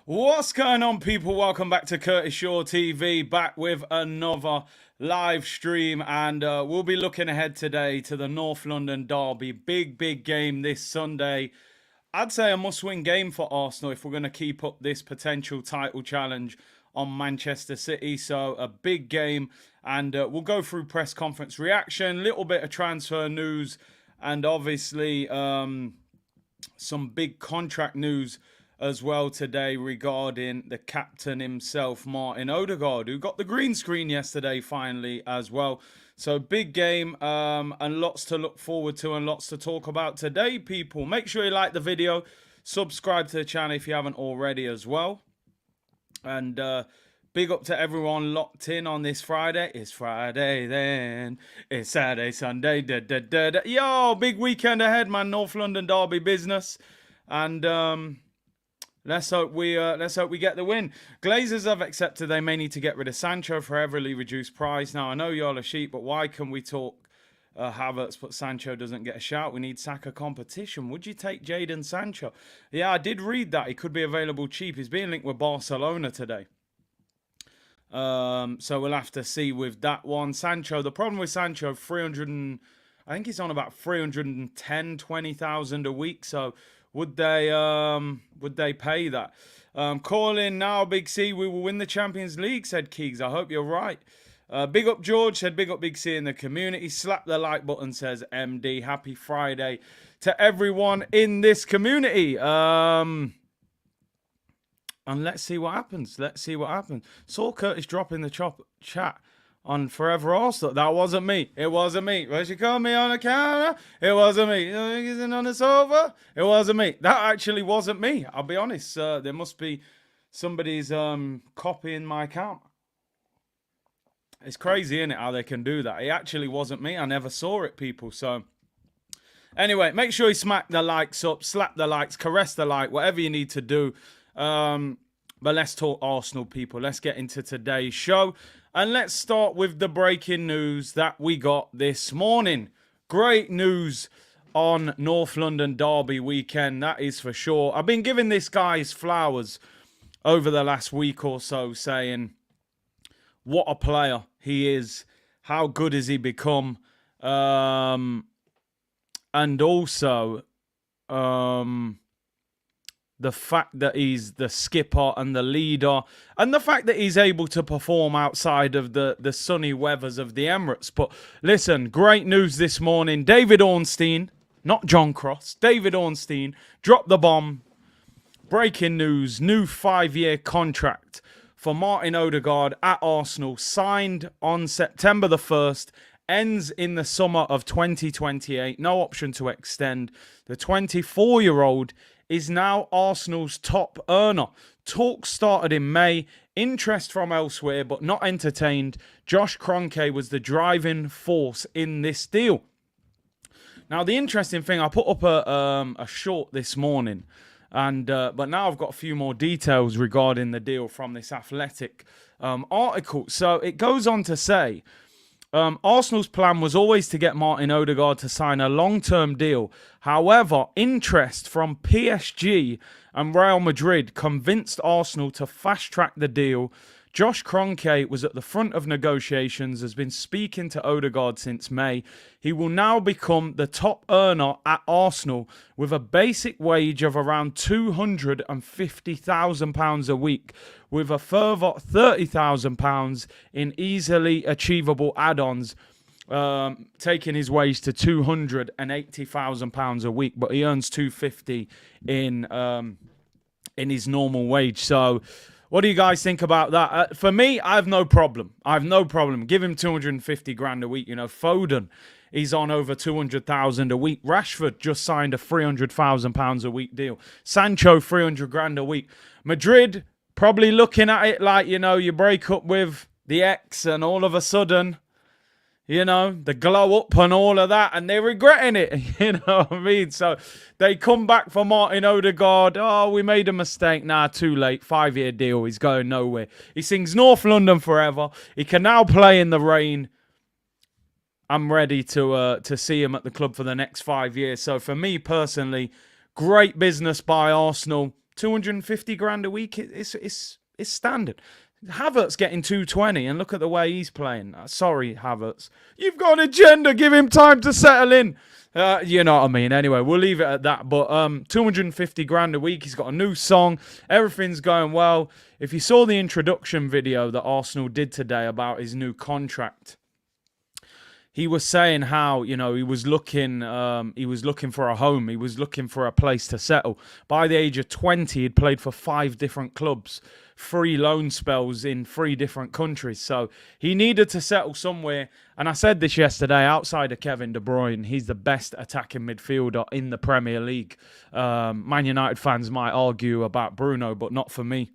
What's going on, people? Welcome back to Curtis Shaw TV, back with another live stream, and we'll be looking ahead today to the North London derby. Big game this Sunday. I'd say a must-win game for Arsenal if we're going to keep up this potential title challenge on Manchester City. So a big game, and we'll go through press conference reaction, little bit of transfer news, and obviously some big contract news as well today regarding the captain himself, Martin Odegaard, who got the green screen yesterday finally as well. So big game and lots to look forward to and lots to talk about today, people. Make sure you like the video, subscribe to the channel if you haven't already as well. And big up to everyone locked in on this Friday. It's Friday then. It's Saturday, Sunday. Yo, big weekend ahead, man. North London derby business. And let's hope we get the win. Glazers have accepted they may need to get rid of Sancho for a heavily reduced price. Now, I know y'all are sheep, but why can we talk Havertz, but Sancho doesn't get a shout? We need Saka competition. Would you take Jadon Sancho? Yeah, I did read that. He could be available cheap. He's being linked with Barcelona today. So we'll have to see with that one. Sancho, the problem with Sancho, I think he's on about 310, 20,000 a week. So would they pay that? Call in now, Big C. We will win the Champions League, said Keegs. I hope you're right. Big up George, said big up Big C in the community. Slap the like button, says MD. Happy Friday to everyone in this community. And let's see what happens. Saw Curtis dropping the chat on Forever Arsenal. That wasn't me. It wasn't me. Well, she called me on the counter. It wasn't me. Isn't on the sofa. It wasn't me. That actually wasn't me. I'll be honest. There must be somebody's copying my account. It's crazy, isn't it, how they can do that? It actually wasn't me. I never saw it, people. So anyway, make sure you smack the likes up, slap the likes, caress the like, whatever you need to do. But let's talk Arsenal, people. Let's get into today's show. And let's start with the breaking news that we got this morning. Great news on North London derby weekend, that is for sure. I've been giving this guy his flowers over the last week or so, saying what a player he is. How good has he become? And also the fact that he's the skipper and the leader, and the fact that he's able to perform outside of the sunny weathers of the Emirates. But listen, great news this morning. David Ornstein, not John Cross, David Ornstein dropped the bomb. Breaking news, new 5-year contract for Martin Odegaard at Arsenal, signed on September the 1st, ends in the summer of 2028, no option to extend. The 24-year-old is now Arsenal's top earner. Talks started in May. Interest from elsewhere, but not entertained. Josh Kroenke was the driving force in this deal. Now, the interesting thing, I put up a short this morning, and but now I've got a few more details regarding the deal from this Athletic article. So it goes on to say, Arsenal's plan was always to get Martin Odegaard to sign a long-term deal. However, interest from PSG and Real Madrid convinced Arsenal to fast-track the deal. Josh Kroenke was at the front of negotiations, has been speaking to Odegaard since May. He will now become the top earner at Arsenal with a basic wage of around £250,000 a week, with a further £30,000 in easily achievable add-ons, taking his wage to £280,000 a week. But he earns £250 in his normal wage. So what do you guys think about that? For me, I have no problem. Give him 250 grand a week. You know, Foden, he's on over 200,000 a week. Rashford just signed a £300,000 a week deal. Sancho, 300 grand a week. Madrid, probably looking at it like, you know, you break up with the ex and all of a sudden, you know, the glow up and all of that, and they're regretting it, you know what I mean? So they come back for Martin Odegaard. Oh, we made a mistake. Nah, too late. 5-year deal. He's going nowhere. He sings North London forever. He can now play in the rain. I'm ready to see him at the club for the next 5 years. So for me personally, great business by Arsenal 250 grand a week, it's standard. Havertz getting 220, and look at the way he's playing. Sorry, Havertz. You've got an agenda. Give him time to settle in. You know what I mean. Anyway, we'll leave it at that. But 250 grand a week. He's got a new song. Everything's going well. If you saw the introduction video that Arsenal did today about his new contract, he was saying how, you know, he was looking for a home. He was looking for a place to settle. By the age of 20, he'd played for 5 different clubs, 3 loan spells in 3 different countries. So he needed to settle somewhere. And I said this yesterday, outside of Kevin De Bruyne, he's the best attacking midfielder in the Premier League. Man United fans might argue about Bruno, but not for me.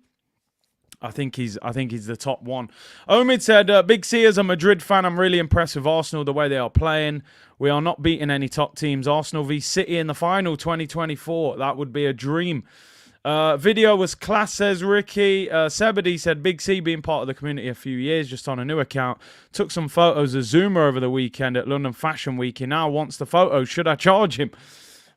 I think he's the top one. Omid said, Big C, as a Madrid fan, I'm really impressed with Arsenal, the way they are playing. We are not beating any top teams. Arsenal v City in the final 2024. That would be a dream. Video was class, says Ricky. Sebedy said, Big C being part of the community a few years, just on a new account. Took some photos of Zuma over the weekend at London Fashion Week. He now wants the photos. Should I charge him?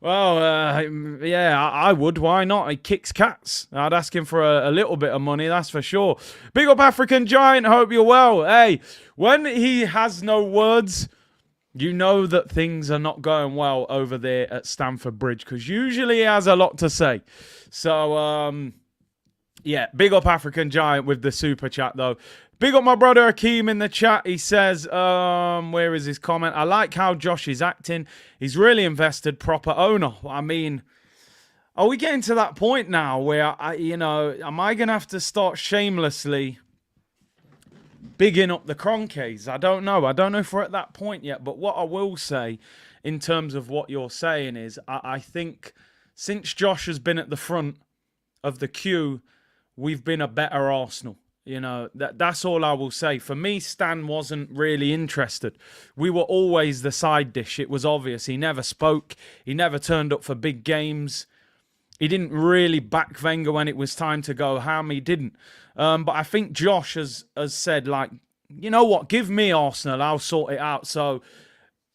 Well, yeah, I would. Why not? He kicks cats. I'd ask him for a little bit of money, that's for sure. Big up African Giant. Hope you're well. Hey, when he has no words, you know that things are not going well over there at Stamford Bridge, because usually he has a lot to say. So, yeah, big up African Giant with the super chat, though. Big up my brother Akeem in the chat. He says, where is his comment? I like how Josh is acting. He's really invested, proper owner. I mean, are we getting to that point now where, am I going to have to start shamelessly bigging up the Cronkies? I don't know. I don't know if we're at that point yet. But what I will say in terms of what you're saying is I think since Josh has been at the front of the queue, we've been a better Arsenal. You know, that's all I will say. For me, Stan wasn't really interested. We were always the side dish. It was obvious. He never spoke. He never turned up for big games. He didn't really back Wenger when it was time to go ham. He didn't. But I think Josh has said, like, you know what? Give me Arsenal. I'll sort it out. So,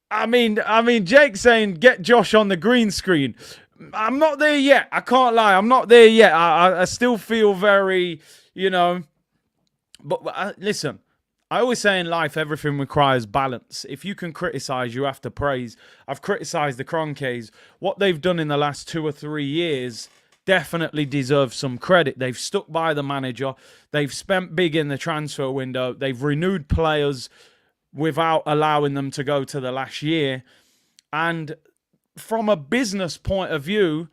I mean, Jake's saying, get Josh on the green screen. I'm not there yet. I can't lie. I'm not there yet. I still feel very, But listen, I always say in life, everything requires balance. If you can criticise, you have to praise. I've criticised the Cronkies. What they've done in the last 2 or 3 years definitely deserves some credit. They've stuck by the manager. They've spent big in the transfer window. They've renewed players without allowing them to go to the last year. And from a business point of view,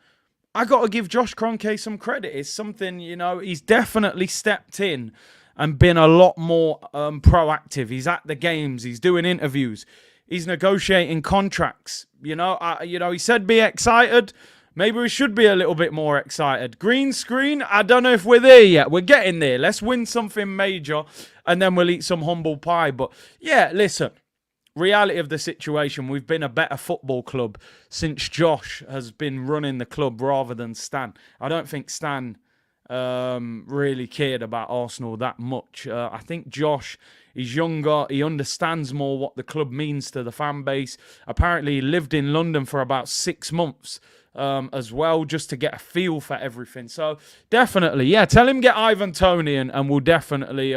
I got to give Josh Kroenke some credit. It's something, he's definitely stepped in and been a lot more proactive. He's at the games. He's doing interviews. He's negotiating contracts. He said be excited. Maybe we should be a little bit more excited. Green screen, I don't know if we're there yet. We're getting there. Let's win something major, and then we'll eat some humble pie. But, yeah, listen. Reality of the situation, we've been a better football club since Josh has been running the club rather than Stan. I don't think Stan really cared about Arsenal that much. I think Josh is younger. He understands more what the club means to the fan base. Apparently, he lived in London for about 6 months as well, just to get a feel for everything. So, definitely, yeah, tell him get Ivan Toney and we'll definitely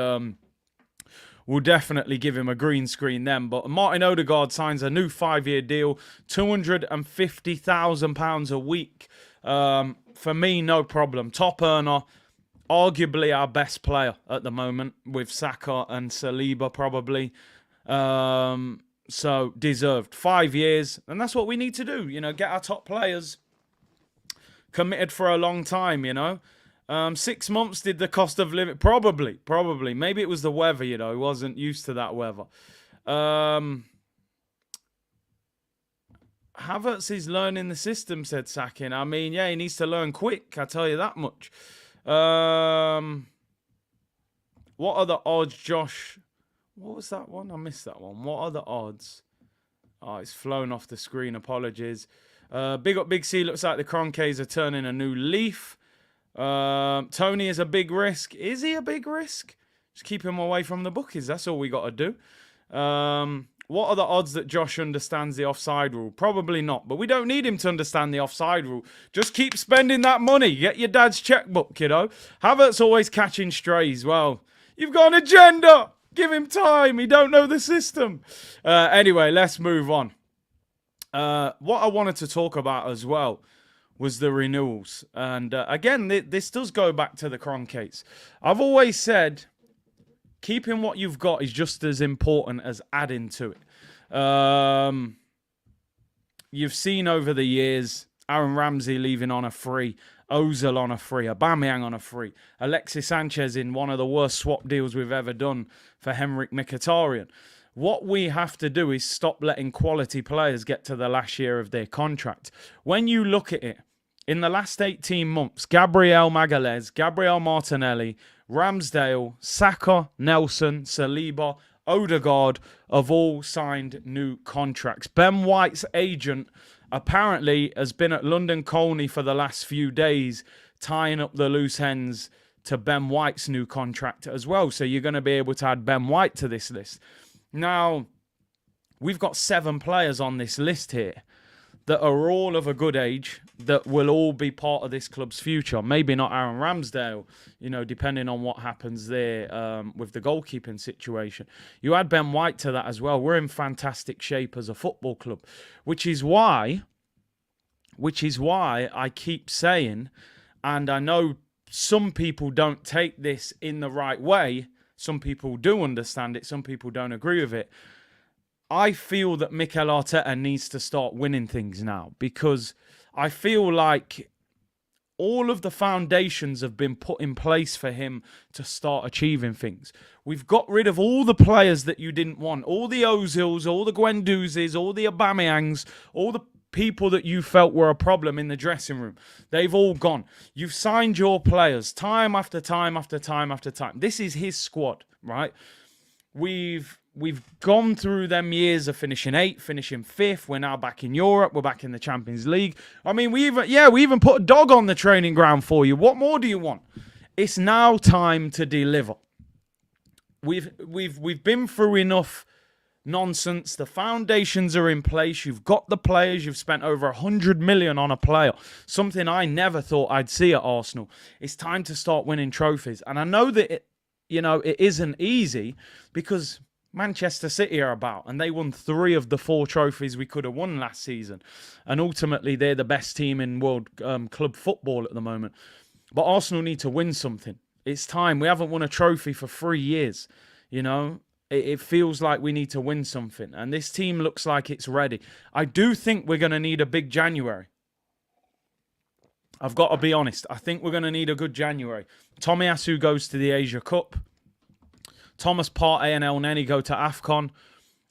give him a green screen then. But Martin Odegaard signs a new 5-year deal, £250,000 a week. For me, no problem. Top earner, arguably our best player at the moment, with Saka and Saliba probably. So deserved. 5 years, and that's what we need to do. Get our top players committed for a long time. 6 months did the cost of living. Probably. Maybe it was the weather. He wasn't used to that weather. Havertz is learning the system, said Sakin. I mean, yeah, he needs to learn quick. I tell you that much. What are the odds, Josh? What was that one? I missed that one. What are the odds? Oh, it's flown off the screen. Apologies. Big up, Big C. Looks like the Cronkies are turning a new leaf. Tony is a big risk. Is he a big risk? Just keep him away from the bookies. That's all we got to do. What are the odds that Josh understands the offside rule? Probably not, but we don't need him to understand the offside rule. Just keep spending that money. Get your dad's checkbook, kiddo. Havertz always catching strays. Well, you've got an agenda. Give him time. He don't know the system. Anyway, let's move on. What I wanted to talk about as well was the renewals. And again, this does go back to the Cronkates. I've always said keeping what you've got is just as important as adding to it. You've seen over the years Aaron Ramsey leaving on a free, Ozil on a free, Aubameyang on a free, Alexis Sanchez in one of the worst swap deals we've ever done for Henrik Mkhitaryan. What we have to do is stop letting quality players get to the last year of their contract. When you look at it, in the last 18 months, Gabriel Magalhaes, Gabriel Martinelli, Ramsdale, Saka, Nelson, Saliba, Odegaard have all signed new contracts. Ben White's agent apparently has been at London Colney for the last few days tying up the loose ends to Ben White's new contract as well. So you're going to be able to add Ben White to this list. Now, we've got 7 players on this list here that are all of a good age, that will all be part of this club's future. Maybe not Aaron Ramsdale, depending on what happens there with the goalkeeping situation. You add Ben White to that as well. We're in fantastic shape as a football club, which is why I keep saying, and I know some people don't take this in the right way. Some people do understand it. Some people don't agree with it. I feel that Mikel Arteta needs to start winning things now, because I feel like all of the foundations have been put in place for him to start achieving things. We've got rid of all the players that you didn't want, all the Ozils, all the Guendouzes, all the Aubameyangs, all the people that you felt were a problem in the dressing room. They've all gone. You've signed your players time after time after time after time. This is his squad, right? We've gone through them years of finishing 8th, finishing 5th. We're now back in Europe. We're back in the Champions League. I mean, we even put a dog on the training ground for you. What more do you want? It's now time to deliver. We've been through enough nonsense. The foundations are in place. You've got the players. You've spent over 100 million on a player. Something I never thought I'd see at Arsenal. It's time to start winning trophies. And I know that it isn't easy, because Manchester City are about, and they won 3 of the 4 trophies we could have won last season. And ultimately, they're the best team in world club football at the moment. But Arsenal need to win something. It's time. We haven't won a trophy for 3 years. It feels like we need to win something. And this team looks like it's ready. I do think we're going to need a big January. I've got to be honest. I think we're going to need a good January. Tomiyasu goes to the Asia Cup. Thomas Partey and El Neni go to AFCON.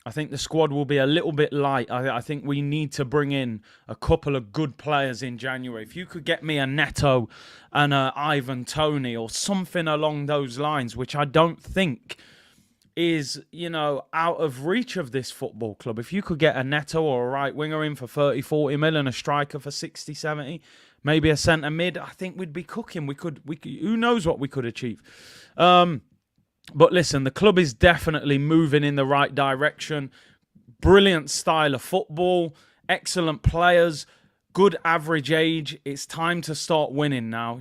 I think the squad will be a little bit light. I think we need to bring in a couple of good players in January. If you could get me a Neto and a Ivan Toney or something along those lines, which I don't think is, out of reach of this football club. If you could get a Neto or a right winger in for 30, 40 million, a striker for 60, 70, maybe a centre mid, I think we'd be cooking. We could, who knows what we could achieve. But listen, the club is definitely moving in the right direction. Brilliant style of football, excellent players, good average age. It's time to start winning now,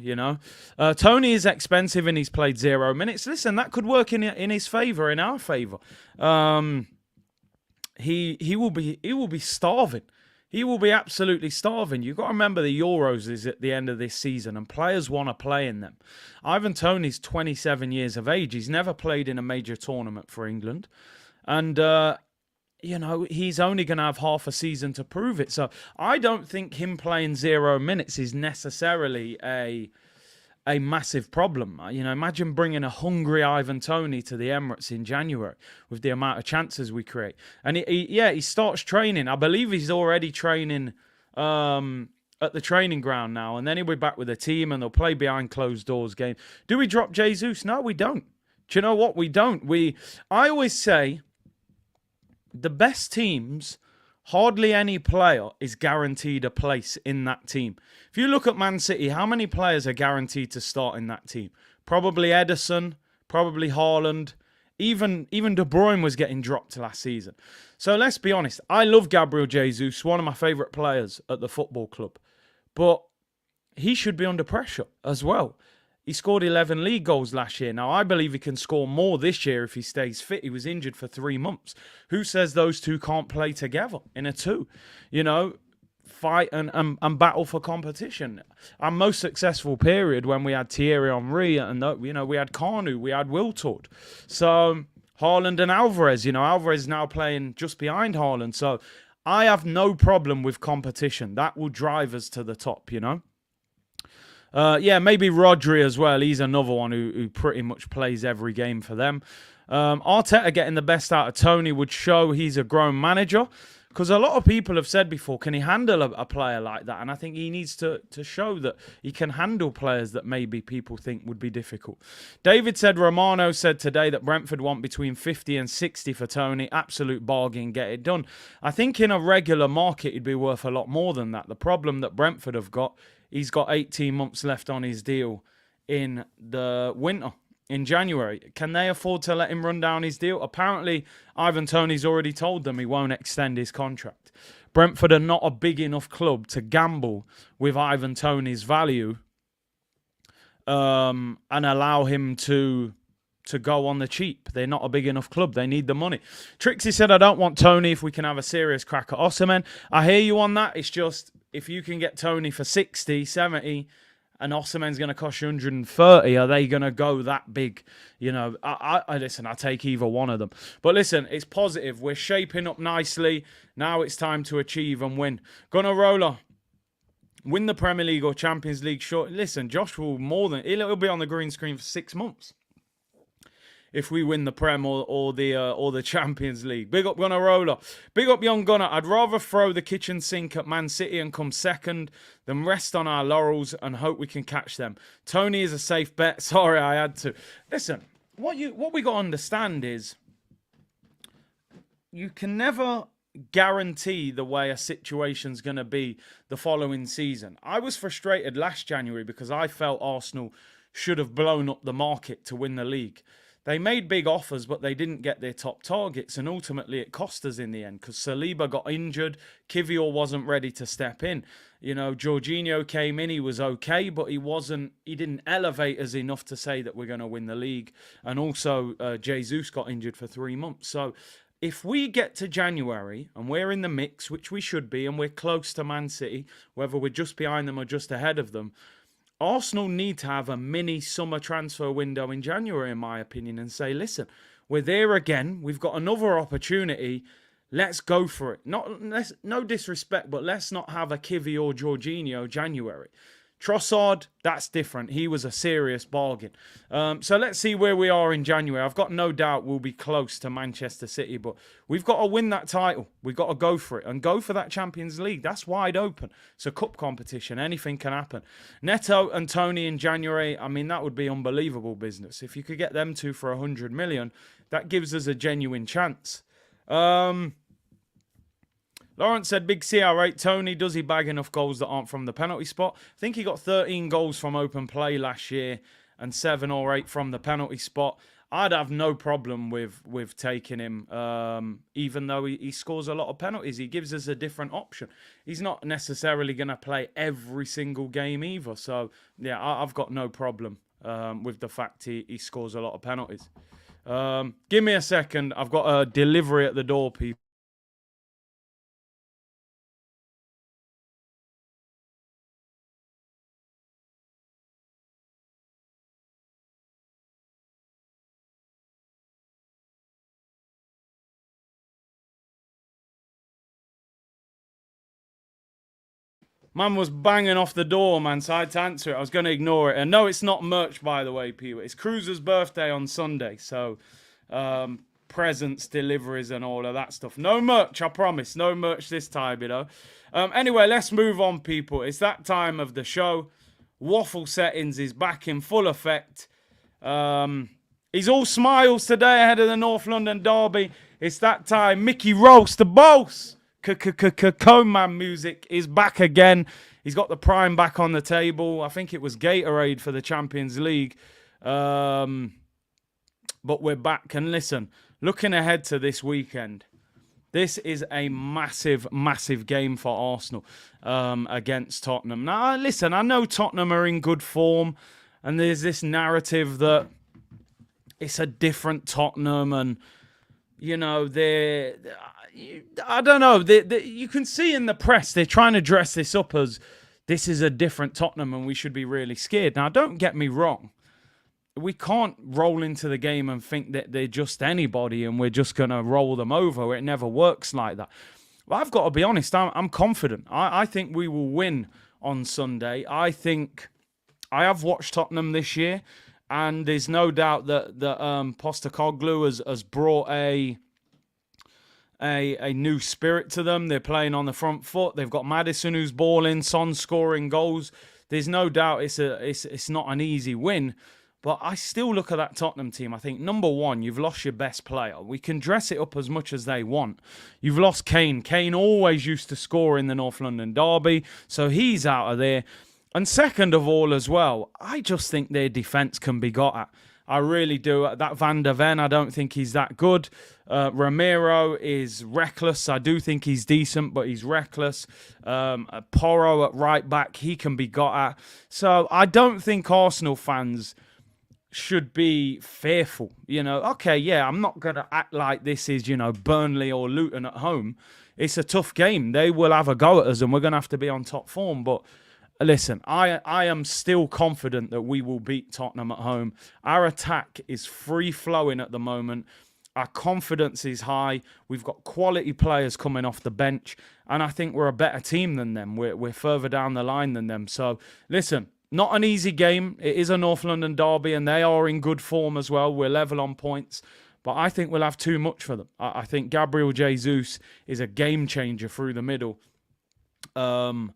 Tony is expensive and he's played 0 minutes. Listen, that could work in his favour, in our favour. He will be starving. He will be absolutely starving. You've got to remember the Euros is at the end of this season and players want to play in them. Ivan Toney's 27 years of age. He's never played in a major tournament for England. And, he's only going to have half a season to prove it. So I don't think him playing 0 minutes is necessarily a massive problem. Imagine bringing a hungry Ivan Toney to the Emirates in January with the amount of chances we create. And he starts training. I believe he's already training at the training ground now. And then he'll be back with the team and they'll play behind closed doors game. Do we drop Jesus? No, we don't. Do you know what? We don't. I always say the best teams, hardly any player is guaranteed a place in that team. If you look at Man City, how many players are guaranteed to start in that team? Probably Ederson, probably Haaland, Even De Bruyne was getting dropped last season. So let's be honest. I love Gabriel Jesus, one of my favourite players at the football club. But he should be under pressure as well. He scored 11 league goals last year. Now, I believe he can score more this year if he stays fit. He was injured for 3 months. Who says those two can't play together in a two? You know, fight and battle for competition. Our most successful period when we had Thierry Henry and, you know, we had Kanu, we had Wiltord. So, Haaland and Alvarez, you know, Alvarez is now playing just behind Haaland. So, I have no problem with competition. That will drive us to the top, you know. Yeah, maybe Rodri as well. He's another one who pretty much plays every game for them. Arteta getting the best out of Tony would show he's a grown manager. Because a lot of people have said before, can he handle a player like that? And I think he needs to show that he can handle players that maybe people think would be difficult. David said, Romano said today that Brentford want between 50 and 60 for Tony. Absolute bargain, get it done. I think in a regular market, it'd be worth a lot more than that. The problem that Brentford have got, he's got 18 months left on his deal in the winter. In January. Can they afford to let him run down his deal? Apparently, Ivan Toney's already told them he won't extend his contract. Brentford are not a big enough club to gamble with Ivan Toney's value and allow him to go on the cheap. They're not a big enough club. They need the money. Trixie said, I don't want Tony if we can have a serious crack at Osimhen. I hear you on that. It's just, if you can get Tony for 60, 70... and Osimhen's going to cost you 130, are they going to go that big? You know, listen, I take either one of them. But listen, it's positive. We're shaping up nicely. Now it's time to achieve and win. Gunnar Roller, win the Premier League or Champions League short. Listen, Josh will he'll be on the green screen for 6 months if we win the Prem or the Champions League. Big up Gunnar Roller. Big up young Gunnar. I'd rather throw the kitchen sink at Man City and come second than rest on our laurels and hope we can catch them. Tony is a safe bet. Sorry, I had to. Listen, what we got to understand is you can never guarantee the way a situation's going to be the following season. I was frustrated last January because I felt Arsenal should have blown up the market to win the league. They made big offers, but they didn't get their top targets, and ultimately it cost us in the end because Saliba got injured, Kivior wasn't ready to step in. You know, Jorginho came in, he was okay, but he didn't elevate us enough to say that we're going to win the league. And also, Jesus got injured for 3 months. So if we get to January and we're in the mix, which we should be, and we're close to Man City, whether we're just behind them or just ahead of them, Arsenal need to have a mini summer transfer window in January, in my opinion, and say, listen, we're there again. We've got another opportunity. Let's go for it. No disrespect, but let's not have a Kivy or Jorginho January. Trossard, that's different. He was a serious bargain. So let's see where we are in January. I've got no doubt we'll be close to Manchester City, but we've got to win that title. We've got to go for it and go for that Champions League. That's wide open. It's a cup competition. Anything can happen. Neto and Tony in January, I mean, that would be unbelievable business. If you could get them two for 100 million, that gives us a genuine chance. Lawrence said, big CR8. Tony, does he bag enough goals that aren't from the penalty spot? I think he got 13 goals from open play last year and 7 or 8 from the penalty spot. I'd have no problem with taking him, even though he scores a lot of penalties. He gives us a different option. He's not necessarily going to play every single game either. So, yeah, I've got no problem with the fact he scores a lot of penalties. Give me a second. I've got a delivery at the door, people. Man was banging off the door, man, so I had to answer it. I was going to ignore it. And no, it's not merch, by the way, people. It's Cruz's birthday on Sunday. So, presents, deliveries, and all of that stuff. No merch, I promise. No merch this time, you know. Anyway, let's move on, people. It's that time of the show. Waffle Settings is back in full effect. He's all smiles today ahead of the North London derby. It's that time. Mickey Roast, the boss. Cone Man music is back again. He's got the prime back on the table. I think it was Gatorade for the Champions League. But we're back. And listen, looking ahead to this weekend, this is a massive, massive game for Arsenal against Tottenham. Now, listen, I know Tottenham are in good form, and there's this narrative that it's a different Tottenham, and, you know, I don't know. You can see in the press, they're trying to dress this up as this is a different Tottenham and we should be really scared. Now, don't get me wrong. We can't roll into the game and think that they're just anybody and we're just going to roll them over. It never works like that. But I've got to be honest, I'm confident. I think we will win on Sunday. I think I have watched Tottenham this year, and there's no doubt that Postecoglou has brought a new spirit to them. They're playing on the front foot. They've got Maddison who's balling, Son scoring goals. There's no doubt it's not an easy win. But I still look at that Tottenham team. I think, number one, you've lost your best player. We can dress it up as much as they want. You've lost Kane. Kane always used to score in the North London derby, so he's out of there. And second of all as well, I just think their defence can be got at. I really do. That Van der Ven, I don't think he's that good. Romero is reckless. I do think he's decent, but he's reckless. Porro at right back, he can be got at. So I don't think Arsenal fans should be fearful. You know, okay, yeah, I'm not going to act like this is, you know, Burnley or Luton at home. It's a tough game. They will have a go at us and we're going to have to be on top form. But listen, I am still confident that we will beat Tottenham at home. Our attack is free-flowing at the moment. Our confidence is high. We've got quality players coming off the bench. And I think we're a better team than them. We're further down the line than them. So, listen, not an easy game. It is a North London derby, and they are in good form as well. We're level on points. But I think we'll have too much for them. I think Gabriel Jesus is a game changer through the middle. And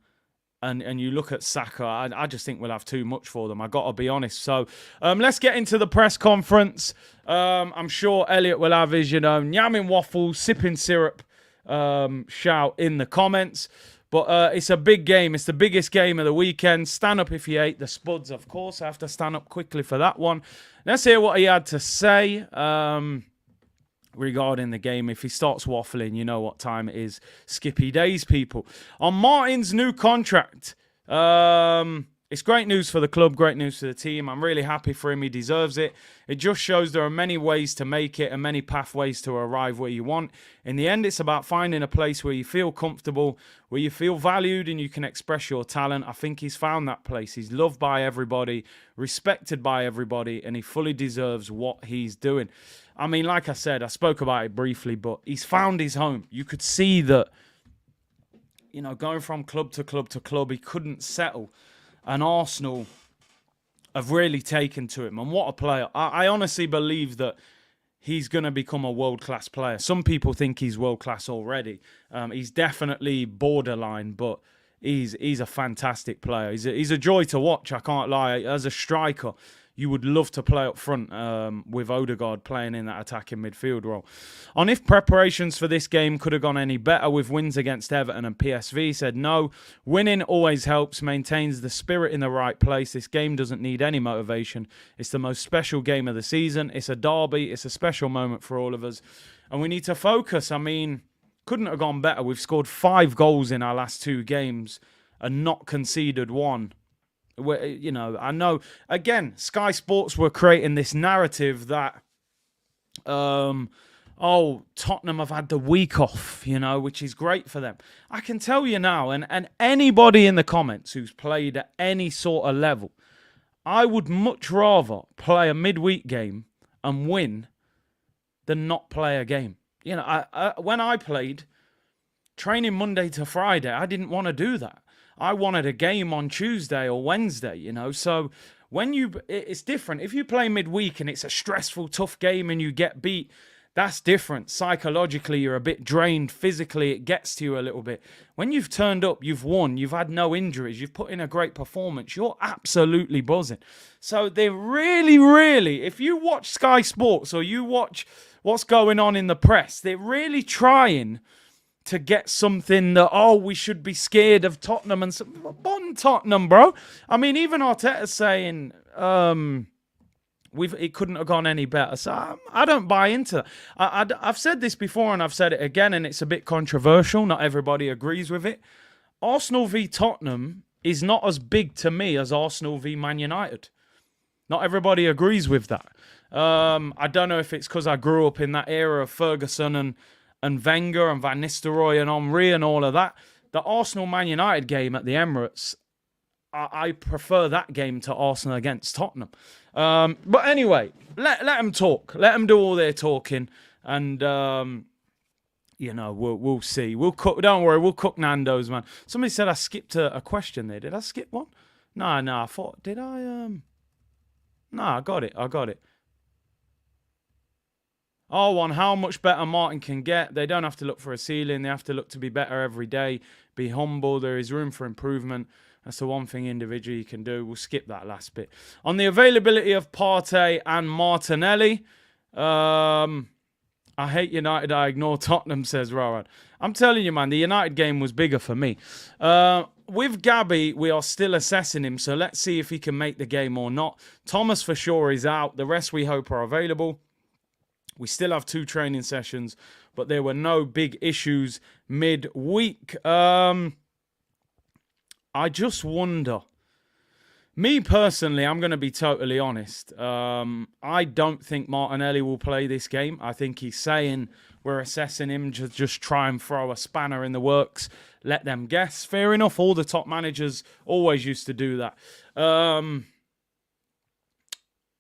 you look at Saka, I just think we'll have too much for them. I got to be honest. So let's get into the press conference. I'm sure Elliot will have his, nyamming waffles, sipping syrup shout in the comments. But it's a big game. It's the biggest game of the weekend. Stand up if you hate the Spuds, of course. I have to stand up quickly for that one. Let's hear what he had to say regarding the game. If he starts waffling, you know what time it is. Skippy days, people. On Martin's new contract, it's great news for the club, great news for the team. I'm really happy for him. He deserves it. It just shows there are many ways to make it and many pathways to arrive where you want. In the end, it's about finding a place where you feel comfortable, where you feel valued and you can express your talent. I think he's found that place. He's loved by everybody, respected by everybody, and he fully deserves what he's doing. I mean, like I said, I spoke about it briefly, but he's found his home. You could see that, going from club to club to club, he couldn't settle. And Arsenal have really taken to him. And what a player. I honestly believe that he's going to become a world-class player. Some people think he's world-class already. He's definitely borderline, but he's a fantastic player. He's a joy to watch, I can't lie. As a striker, you would love to play up front with Odegaard playing in that attacking midfield role. On if preparations for this game could have gone any better with wins against Everton and PSV, said no. Winning always helps, maintains the spirit in the right place. This game doesn't need any motivation. It's the most special game of the season. It's a derby. It's a special moment for all of us. And we need to focus. I mean, couldn't have gone better. We've scored 5 goals in our last 2 games and not conceded 1. I know, again, Sky Sports were creating this narrative that, Tottenham have had the week off, which is great for them. I can tell you now, and anybody in the comments who's played at any sort of level, I would much rather play a midweek game and win than not play a game. When I played, training Monday to Friday, I didn't want to do that. I wanted a game on Tuesday or Wednesday, So it's different. If you play midweek and it's a stressful, tough game and you get beat, that's different. Psychologically, you're a bit drained. Physically, it gets to you a little bit. When you've turned up, you've won, you've had no injuries, you've put in a great performance, you're absolutely buzzing. So they're really, really, if you watch Sky Sports or you watch what's going on in the press, they're really trying to get something that, we should be scared of Tottenham and Tottenham, bro. I mean, even Arteta's saying, It couldn't have gone any better. So I don't buy into that. I've said this before and I've said it again, and it's a bit controversial. Not everybody agrees with it. Arsenal v Tottenham is not as big to me as Arsenal v Man United. Not everybody agrees with that. I don't know if it's because I grew up in that era of Ferguson and Wenger and Van Nistelrooy and Henry and all of that. The Arsenal-Man United game at the Emirates, I prefer that game to Arsenal against Tottenham. But anyway, let them talk. Let them do all their talking. And, we'll see. Don't worry, we'll cook Nando's, man. Somebody said I skipped a question there. Did I skip one? No, I thought, did I? No, I got it. R1, how much better Martin can get. They don't have to look for a ceiling. They have to look to be better every day. Be humble. There is room for improvement. That's the one thing individually you can do. We'll skip that last bit. On the availability of Partey and Martinelli, I hate United. I ignore Tottenham, says Rowan. I'm telling you, man, the United game was bigger for me. With Gabby, we are still assessing him, so let's see if he can make the game or not. Thomas, for sure, is out. The rest we hope are available. We still have 2 training sessions, but there were no big issues midweek. I just wonder. Me personally, I'm going to be totally honest. I don't think Martinelli will play this game. I think he's saying we're assessing him to just try and throw a spanner in the works. Let them guess. Fair enough. All the top managers always used to do that.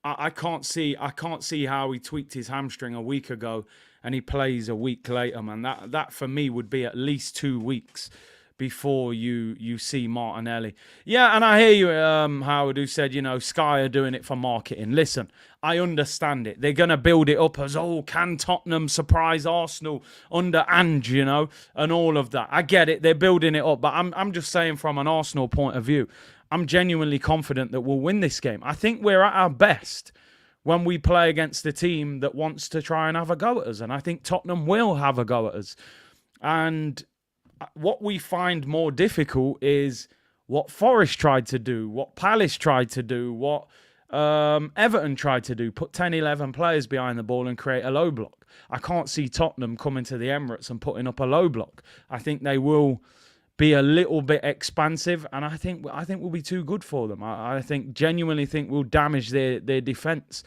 I can't see how he tweaked his hamstring a week ago and he plays a week later, man. That for me would be at least 2 weeks before you see Martinelli. Yeah, and I hear you, Howard, who said, Sky are doing it for marketing. Listen, I understand it. They're going to build it up as, can Tottenham surprise Arsenal under Ange, and all of that. I get it. They're building it up. But I'm just saying from an Arsenal point of view, I'm genuinely confident that we'll win this game. I think we're at our best when we play against a team that wants to try and have a go at us. And I think Tottenham will have a go at us. And what we find more difficult is what Forest tried to do, what Palace tried to do, what Everton tried to do, put 10, 11 players behind the ball and create a low block. I can't see Tottenham coming to the Emirates and putting up a low block. I think they will be a little bit expansive, and I think we'll be too good for them. I genuinely think we'll damage their defence.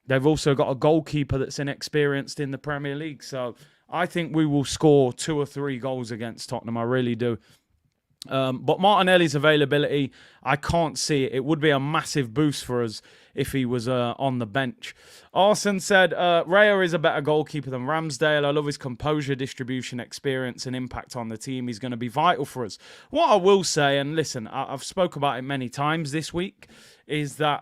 They've also got a goalkeeper that's inexperienced in the Premier League, so I think we will score 2 or 3 goals against Tottenham. I really do. But Martinelli's availability, I can't see it. It would be a massive boost for us if he was on the bench. Arson said, Raya is a better goalkeeper than Ramsdale. I love his composure, distribution, experience, and impact on the team. He's going to be vital for us. What I will say, and listen, I've spoke about it many times this week, is that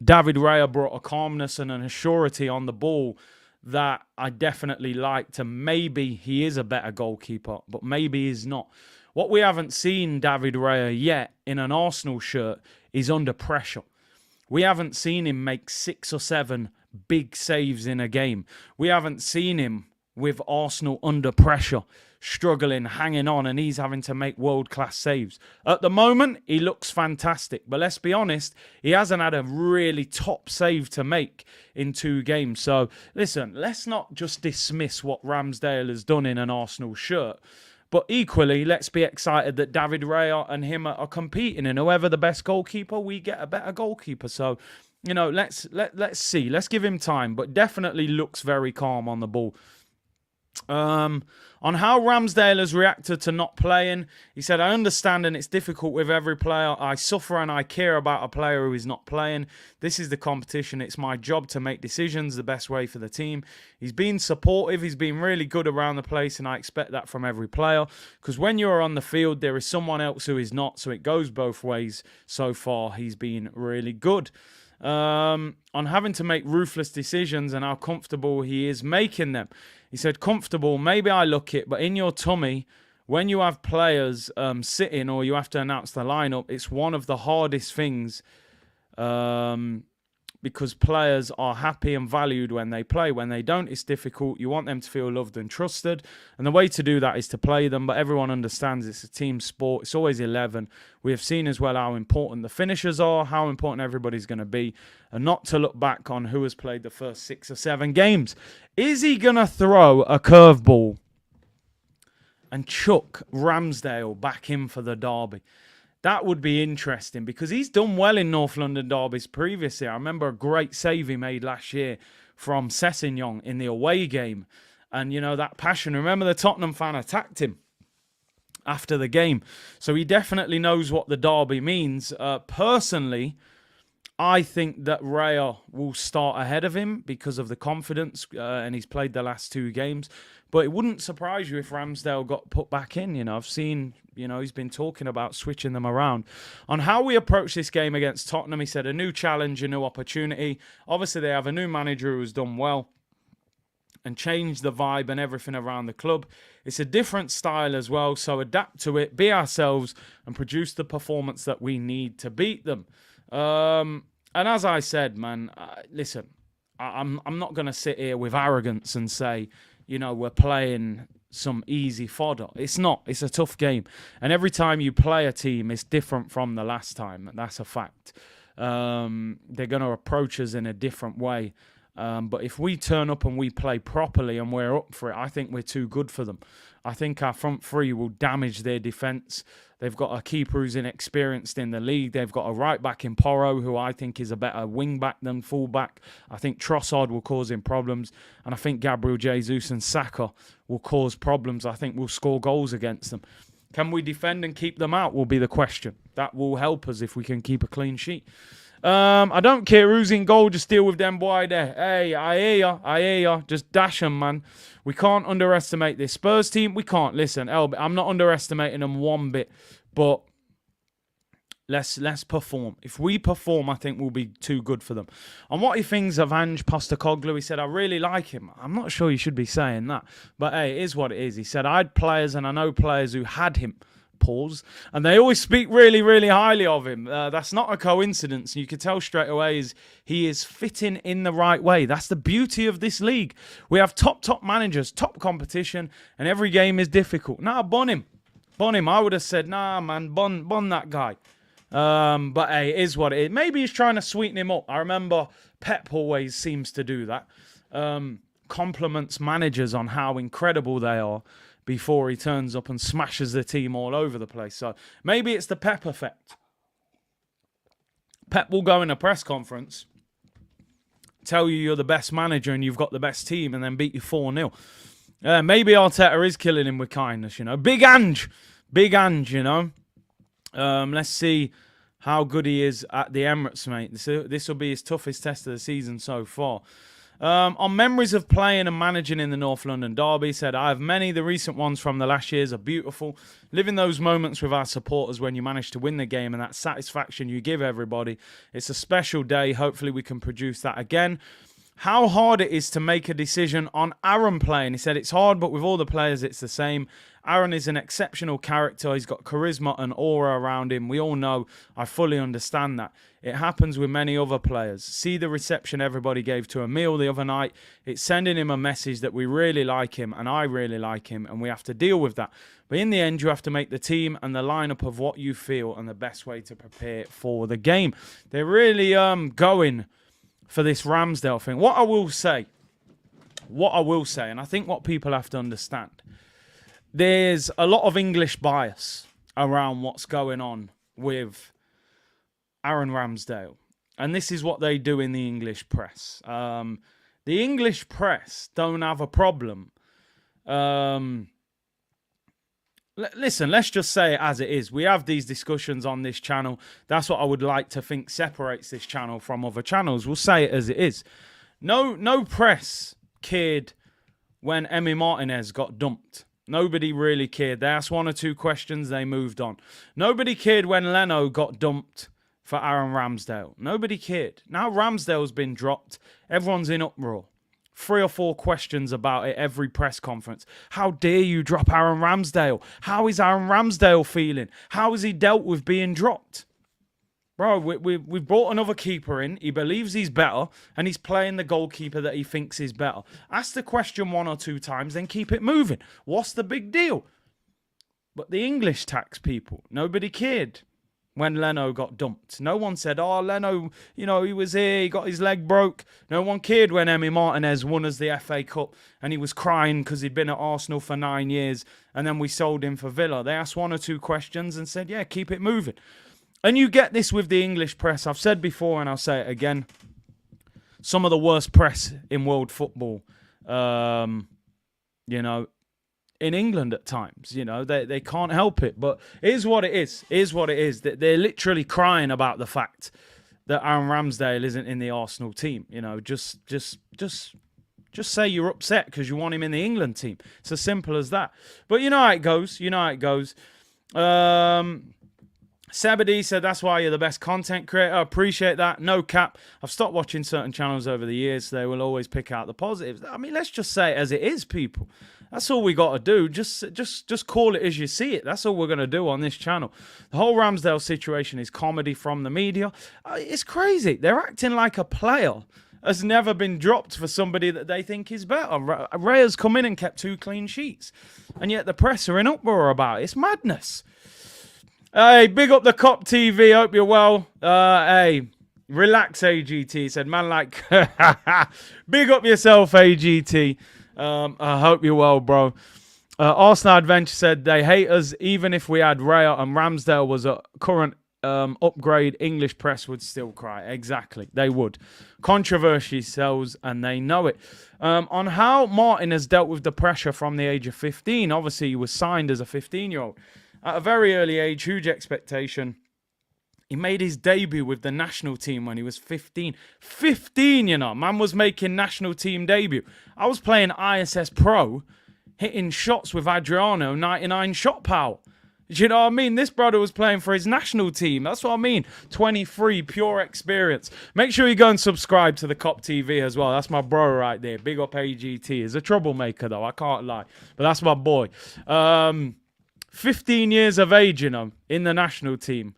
David Raya brought a calmness and an assurity on the ball that I definitely liked. And maybe he is a better goalkeeper, but maybe he's not. What we haven't seen David Raya yet in an Arsenal shirt is under pressure. We haven't seen him make 6 or 7 big saves in a game. We haven't seen him with Arsenal under pressure, struggling, hanging on, and he's having to make world-class saves. At the moment, he looks fantastic. But let's be honest, he hasn't had a really top save to make in 2 games. So, listen, let's not just dismiss what Ramsdale has done in an Arsenal shirt. But equally, let's be excited that David Raya and him are competing. And whoever the best goalkeeper, we get a better goalkeeper. So, let's see. Let's give him time. But definitely looks very calm on the ball. On how Ramsdale has reacted to not playing, he said, I understand and it's difficult with every player. I suffer and I care about a player who is not playing. This is the competition. It's my job to make decisions the best way for the team. He's been supportive. He's been really good around the place, and I expect that from every player, because when you're on the field, there is someone else who is not, so it goes both ways. So far, he's been really good. On having to make ruthless decisions and how comfortable he is making them. He said, comfortable, maybe I look it, but in your tummy, when you have players sitting or you have to announce the lineup, it's one of the hardest things because players are happy and valued when they play. When they don't, it's difficult. You want them to feel loved and trusted. And the way to do that is to play them. But everyone understands it's a team sport. It's always 11. We have seen as well how important the finishers are, how important everybody's going to be, and not to look back on who has played the first 6 or 7 games. Is he going to throw a curveball and chuck Ramsdale back in for the derby? That would be interesting because he's done well in North London derbies previously. I remember a great save he made last year from Sessegnon in the away game. And, you know, that passion. Remember the Tottenham fan attacked him after the game. So he definitely knows what the derby means. Personally, I think that Raya will start ahead of him because of the confidence, and he's played the last 2 games. But it wouldn't surprise you if Ramsdale got put back in. You know, I've seen, you know, he's been talking about switching them around. On how we approach this game against Tottenham, he said a new challenge, a new opportunity. Obviously, they have a new manager who's done well and changed the vibe and everything around the club. It's a different style as well, so adapt to it, be ourselves, and produce the performance that we need to beat them. And as I said, man, listen, I'm not going to sit here with arrogance and say, you know, we're playing some easy fodder. It's not. It's a tough game. And every time you play a team, it's different from the last time. That's a fact. They're going to approach us in a different way. But if we turn up and we play properly and we're up for it, I think we're too good for them. I think our front three will damage their defence. They've got a keeper who's inexperienced in the league. They've got a right back in Porro, who I think is a better wing back than full back. I think Trossard will cause him problems. And I think Gabriel Jesus and Saka will cause problems. I think we'll score goals against them. Can we defend and keep them out will be the question. That will help us if we can keep a clean sheet. I don't care who's in goal, just deal with them boy there. Hey, I hear ya. Just dash them, man. We can't underestimate this Spurs team. We can't. Listen, I'm not underestimating them one bit, but let's perform. If we perform, I think we'll be too good for them. On what he thinks of Ange Postecoglou, he said, I really like him. I'm not sure you should be saying that, but hey, it is what it is. He said, I had players and I know players who had him. Pause. And they always speak really, really highly of him. That's not a coincidence. You can tell straight away he is fitting in the right way. That's the beauty of this league. We have top managers, top competition, and every game is difficult. Nah, bun him. I would have said, nah, man, bun that guy. But hey, it is what it is. Maybe he's trying to sweeten him up. I remember Pep always seems to do that. Compliments managers on how incredible they are before he turns up and smashes the team all over the place. So maybe it's the Pep effect. Pep will go in a press conference, tell you you're the best manager and you've got the best team, and then beat you 4-0. Maybe Arteta is killing him with kindness, you know. Big Ange, you know. Let's see how good he is at the Emirates, mate. This will be his toughest test of the season so far. On memories of playing and managing in the North London derby, he said, I have many. The recent ones from the last years are beautiful. Living those moments with our supporters when you manage to win the game and that satisfaction you give everybody. It's a special day. Hopefully we can produce that again. How hard it is to make a decision on Aaron playing. He said it's hard, but with all the players, it's the same. Aaron is an exceptional character. He's got charisma and aura around him. We all know. I fully understand that. It happens with many other players. See the reception everybody gave to Emile the other night. It's sending him a message that we really like him and I really like him, and we have to deal with that. But in the end, you have to make the team and the lineup of what you feel and the best way to prepare for the game. They're really going for this Ramsdale thing. What I will say, and I think what people have to understand, there's a lot of English bias around what's going on with Aaron Ramsdale. And this is what they do in the English press. The English press don't have a problem. Listen, let's just say it as it is. We have these discussions on this channel. That's what I would like to think separates this channel from other channels. We'll say it as it is. No press cared when Emi Martinez got dumped. Nobody really cared. They asked 1 or 2 questions, they moved on. Nobody cared when Leno got dumped for Aaron Ramsdale. Nobody cared. Now Ramsdale's been dropped. Everyone's in uproar. 3 or 4 questions about it every press conference. How dare you drop Aaron Ramsdale? How is Aaron Ramsdale feeling? How has he dealt with being dropped? Bro, we brought another keeper in. He believes he's better, and he's playing the goalkeeper that he thinks is better. Ask the question 1 or 2 times, then keep it moving. What's the big deal? But the English tax people, nobody cared when Leno got dumped. No one said, oh, Leno, he was here, he got his leg broke. No one cared when Emi Martinez won us the FA Cup and he was crying because he'd been at Arsenal for 9 years and then we sold him for Villa. They asked 1 or 2 questions and said, yeah, keep it moving. And you get this with the English press. I've said before and I'll say it again. Some of the worst press in world football, in England at times. They can't help it. But it is what it is. It is what it is. They're literally crying about the fact that Aaron Ramsdale isn't in the Arsenal team. Just say you're upset because you want him in the England team. It's as simple as that. But you know how it goes. Sebedy said, that's why you're the best content creator. I appreciate that. No cap. I've stopped watching certain channels over the years. They will always pick out the positives. I mean, let's just say it as it is, people. That's all we got to do. Just call it as you see it. That's all we're going to do on this channel. The whole Ramsdale situation is comedy from the media. It's crazy. They're acting like a player has never been dropped for somebody that they think is better. Raya's come in and kept 2 clean sheets. And yet the press are in uproar about it. It's madness. Hey, big up the Cop TV. Hope you're well. Hey, relax, AGT. Said, man, like, big up yourself, AGT. I hope you're well, bro. Arsenal Adventure said, they hate us even if we had Raya and Ramsdale was a current upgrade. English press would still cry. Exactly, they would. Controversy sells and they know it. On how Martin has dealt with the pressure from the age of 15. Obviously, he was signed as a 15-year-old. At a very early age, huge expectation. He made his debut with the national team when he was 15. 15, Man was making national team debut. I was playing ISS Pro, hitting shots with Adriano, 99 shot power. Do you know what I mean? This brother was playing for his national team. That's what I mean. 23, pure experience. Make sure you go and subscribe to the Cop TV as well. That's my bro right there. Big up AGT. He's a troublemaker, though. I can't lie. But that's my boy. 15 years of age, in the national team.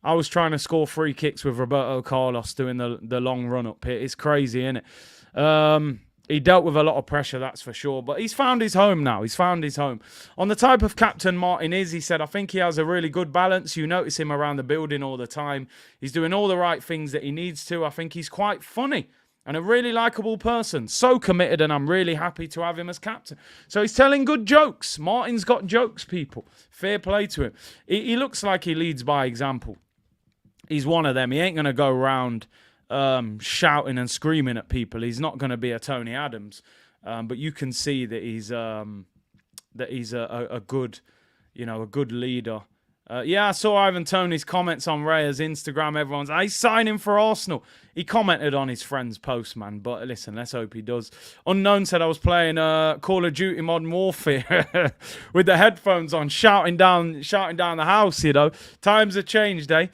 I was trying to score free kicks with Roberto Carlos doing the long run up here. It's crazy, isn't it? He dealt with a lot of pressure, that's for sure. But he's found his home now. He's found his home. On the type of captain Martin is, he said, I think he has a really good balance. You notice him around the building all the time. He's doing all the right things that he needs to. I think he's quite funny and a really likable person. So committed, and I'm really happy to have him as captain. So he's telling good jokes. Martin's got jokes, people. Fair play to him. He looks like he leads by example. He's one of them. He ain't going to go around shouting and screaming at people. He's not going to be a Tony Adams. But you can see that he's a good, a good leader. Yeah, I saw Ivan Toney's comments on Raya's Instagram. Everyone's, he's signing for Arsenal. He commented on his friend's post, man. But listen, let's hope he does. Unknown said I was playing Call of Duty Modern Warfare with the headphones on, shouting down the house. Times have changed, eh?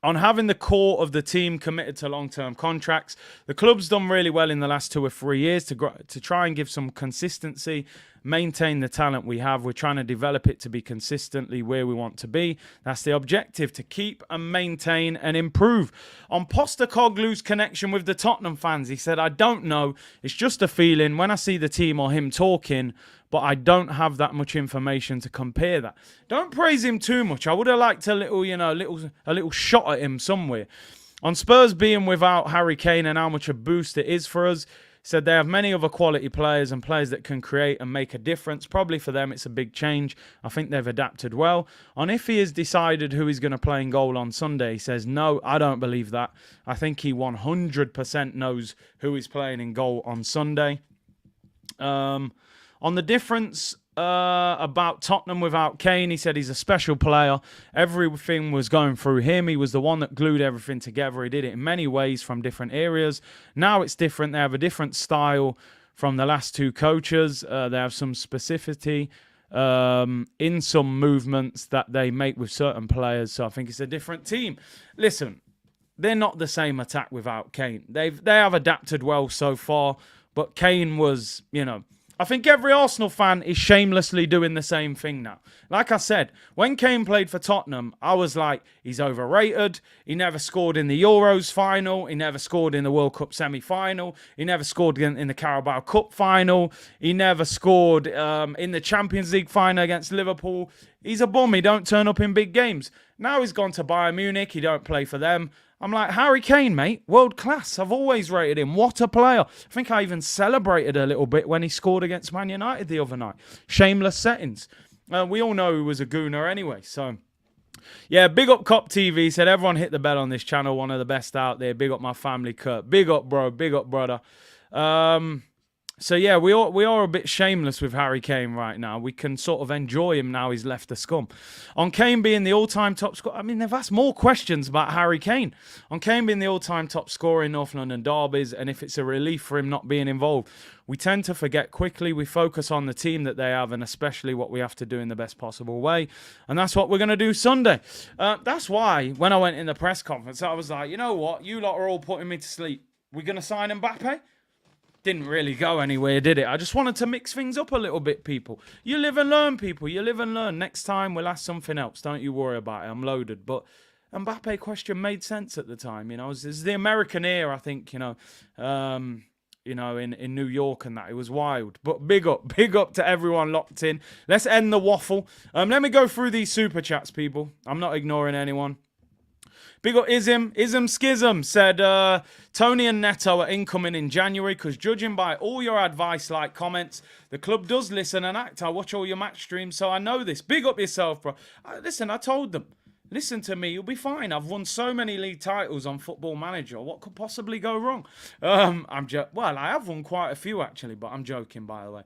On having the core of the team committed to long-term contracts, the club's done really well in the last 2 or 3 years to try and give some consistency, maintain the talent we have. We're trying to develop it to be consistently where we want to be. That's the objective, to keep and maintain and improve. On Postecoglou's connection with the Tottenham fans, he said, I don't know. It's just a feeling when I see the team or him talking, but I don't have that much information to compare that. Don't praise him too much. I would have liked a little shot at him somewhere. On Spurs being without Harry Kane and how much a boost it is for us, said they have many other quality players and players that can create and make a difference. Probably for them, it's a big change. I think they've adapted well. On if he has decided who he's going to play in goal on Sunday, he says, no, I don't believe that. I think he 100% knows who he's playing in goal on Sunday. On the difference about Tottenham without Kane, he said he's a special player. Everything was going through him. He was the one that glued everything together. He did it in many ways from different areas. Now it's different. They have a different style from the last 2 coaches. They have some specificity in some movements that they make with certain players. So I think it's a different team. Listen, they're not the same attack without Kane. They have adapted well so far, but Kane was, I think every Arsenal fan is shamelessly doing the same thing now. Like I said, when Kane played for Tottenham, I was like, he's overrated. He never scored in the Euros final. He never scored in the World Cup semi-final. He never scored in the Carabao Cup final. He never scored in the Champions League final against Liverpool. He's a bum. He don't turn up in big games. Now he's gone to Bayern Munich. He don't play for them. I'm like, Harry Kane, mate, world class. I've always rated him. What a player. I think I even celebrated a little bit when he scored against Man United the other night. Shameless settings. We all know he was a gooner anyway. So, yeah, big up Cop TV. Said everyone hit the bell on this channel. One of the best out there. Big up my family, Kurt. Big up, bro. Big up, brother. So, yeah, we are a bit shameless with Harry Kane right now. We can sort of enjoy him now he's left the scum. On Kane being the all-time top scorer, I mean, they've asked more questions about Harry Kane. On Kane being the all-time top scorer in North London derbies and if it's a relief for him not being involved. We tend to forget quickly. We focus on the team that they have and especially what we have to do in the best possible way. And that's what we're going to do Sunday. That's why when I went in the press conference, I was like, you know what? You lot are all putting me to sleep. We're going to sign Mbappe? Didn't really go anywhere, did it? I just wanted to mix things up a little bit, people. You live and learn, people. You live and learn. Next time, we'll ask something else. Don't you worry about it. I'm loaded. But Mbappe question made sense at the time. You know, it's the American era, I think, in New York and that. It was wild. But big up to everyone locked in. Let's end the waffle. Let me go through these super chats, people. I'm not ignoring anyone. Big up Ism Schism said, Tony and Neto are incoming in January because judging by all your advice-like comments, the club does listen and act. I watch all your match streams, so I know this. Big up yourself, bro. Listen, I told them. Listen to me, you'll be fine. I've won so many league titles on Football Manager. What could possibly go wrong? Well, I have won quite a few, actually, but I'm joking, by the way.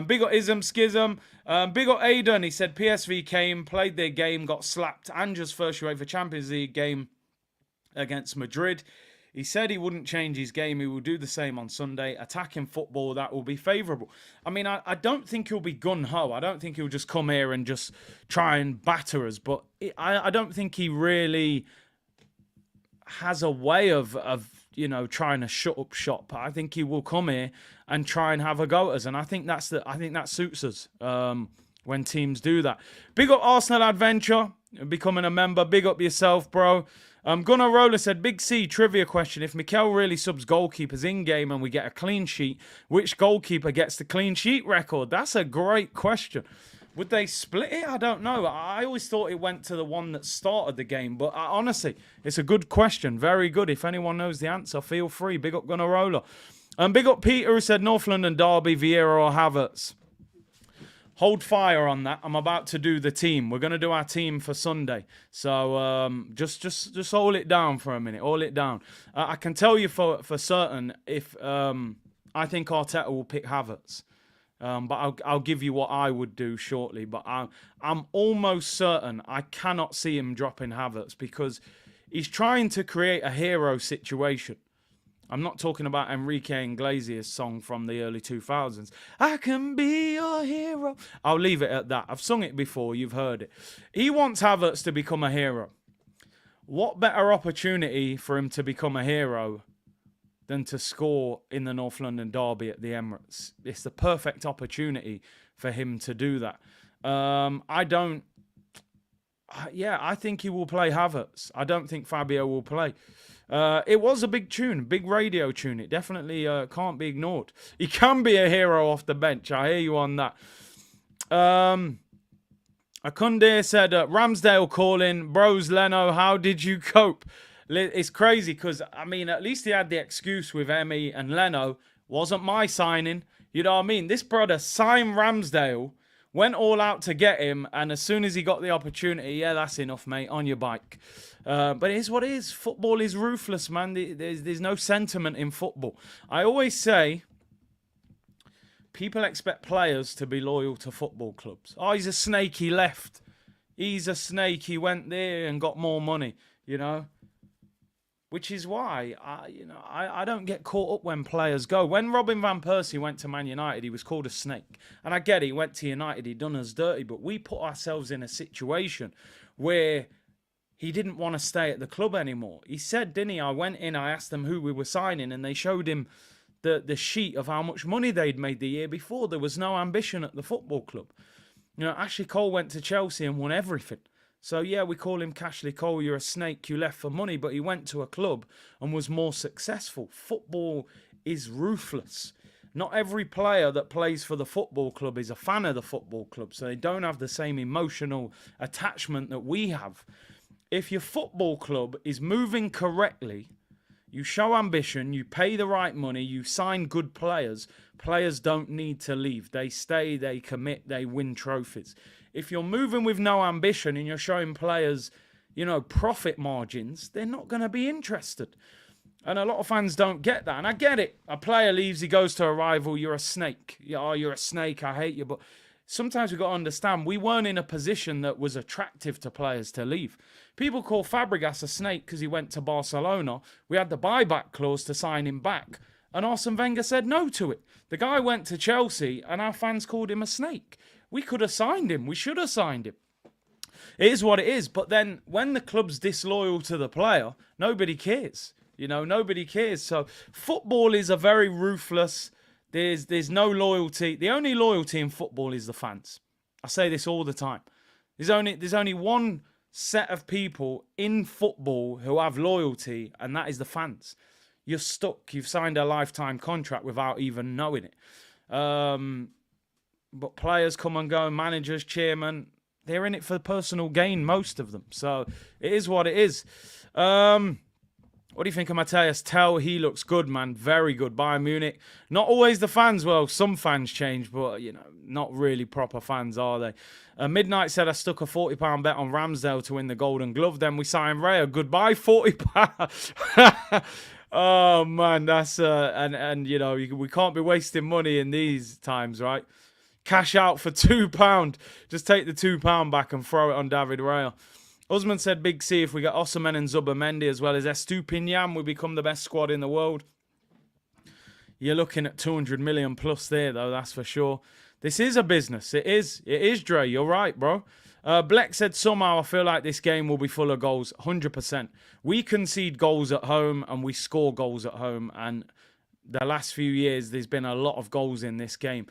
Big up Ism Schism. Big up Aiden. He said PSV came, played their game, got slapped. Andrew's first UEFA Champions League game against Madrid. He said he wouldn't change his game. He will do the same on Sunday. Attacking football, that will be favourable. I mean, I don't think he'll be gun-ho. I don't think he'll just come here and just try and batter us. But I don't think he really has a way of trying to shut up shop. I think he will come here and try and have a go at us. And I think that suits us when teams do that. Big up Arsenal Adventure, becoming a member. Big up yourself, bro. Gunnar Roller said, Big C, trivia question. If Mikel really subs goalkeepers in-game and we get a clean sheet, which goalkeeper gets the clean sheet record? That's a great question. Would they split it? I don't know. I always thought it went to the one that started the game. But honestly, it's a good question. Very good. If anyone knows the answer, feel free. Big up Gunnar Roller. Big up Peter who said, North London Derby, Vieira or Havertz. Hold fire on that. I'm about to do the team. We're going to do our team for Sunday. So just hold it down for a minute. Hold it down. I can tell you for certain if I think Arteta will pick Havertz. But I'll give you what I would do shortly. But I'm almost certain I cannot see him dropping Havertz because he's trying to create a hero situation. I'm not talking about Enrique Iglesias' song from the early 2000s. I can be your hero. I'll leave it at that. I've sung it before. You've heard it. He wants Havertz to become a hero. What better opportunity for him to become a hero than to score in the North London Derby at the Emirates? It's the perfect opportunity for him to do that. I think he will play Havertz. I don't think Fabio will play. It was a big tune, big radio tune. It definitely can't be ignored. He can be a hero off the bench. I hear you on that. Akunde said, Ramsdale calling. Bros, Leno, how did you cope? It's crazy because, I mean, at least he had the excuse with Emmy and Leno. Wasn't my signing. You know what I mean? This brother signed Ramsdale, went all out to get him, and as soon as he got the opportunity, yeah, that's enough, mate, on your bike. But it is what it is. Football is ruthless, man. There's no sentiment in football. I always say people expect players to be loyal to football clubs. Oh, he's a snake, he left. He's a snake, he went there and got more money, you know. Which is why, I don't get caught up when players go. When Robin Van Persie went to Man United, he was called a snake. And I get it, he went to United, he done us dirty. But we put ourselves in a situation where he didn't want to stay at the club anymore. He said, didn't he? I went in, I asked them who we were signing, and they showed him the sheet of how much money they'd made the year before. There was no ambition at the football club. You know, Ashley Cole went to Chelsea and won everything. So, yeah, we call him Cashley Cole. You're a snake. You left for money. But he went to a club and was more successful. Football is ruthless. Not every player that plays for the football club is a fan of the football club. So they don't have the same emotional attachment that we have. If your football club is moving correctly, you show ambition, you pay the right money, you sign good players, players don't need to leave. They stay, they commit, they win trophies. If you're moving with no ambition and you're showing players, you know, profit margins, they're not going to be interested. And a lot of fans don't get that. And I get it. A player leaves, he goes to a rival, you're a snake. Oh, you're a snake, I hate you. But sometimes we've got to understand, we weren't in a position that was attractive to players to leave. People call Fabregas a snake because he went to Barcelona. We had the buyback clause to sign him back. And Arsene Wenger said no to it. The guy went to Chelsea and our fans called him a snake. We could have signed him. We should have signed him. It is what it is. But then when the club's disloyal to the player, nobody cares. You know, nobody cares. So football is a very ruthless. There's no loyalty. The only loyalty in football is the fans. I say this all the time. There's only one set of people in football who have loyalty, and that is the fans. You're stuck. You've signed a lifetime contract without even knowing it. But players come and go, managers, chairman, they're in it for personal gain, most of them. So it is what it is. What do you think of Matthias Tell? He looks good, man. Very good. Bayern Munich. Not always the fans. Well, some fans change, but, you know, not really proper fans, are they? Midnight said I stuck a £40 bet on Ramsdale to win the Golden Glove. Then we signed Raya. Goodbye, £40. Oh, man, that's... And you know, we can't be wasting money in these times, right? Cash out for £2. Just take the £2 back and throw it on David Raya. Usman said, Big C, if we get Osimhen and Zubimendi as well as Estupiñán, we become the best squad in the world. You're looking at 200 million plus there, though, that's for sure. This is a business. It is, Dre. You're right, bro. Bleck said, somehow I feel like this game will be full of goals. 100%. We concede goals at home and we score goals at home. And the last few years, there's been a lot of goals in this game.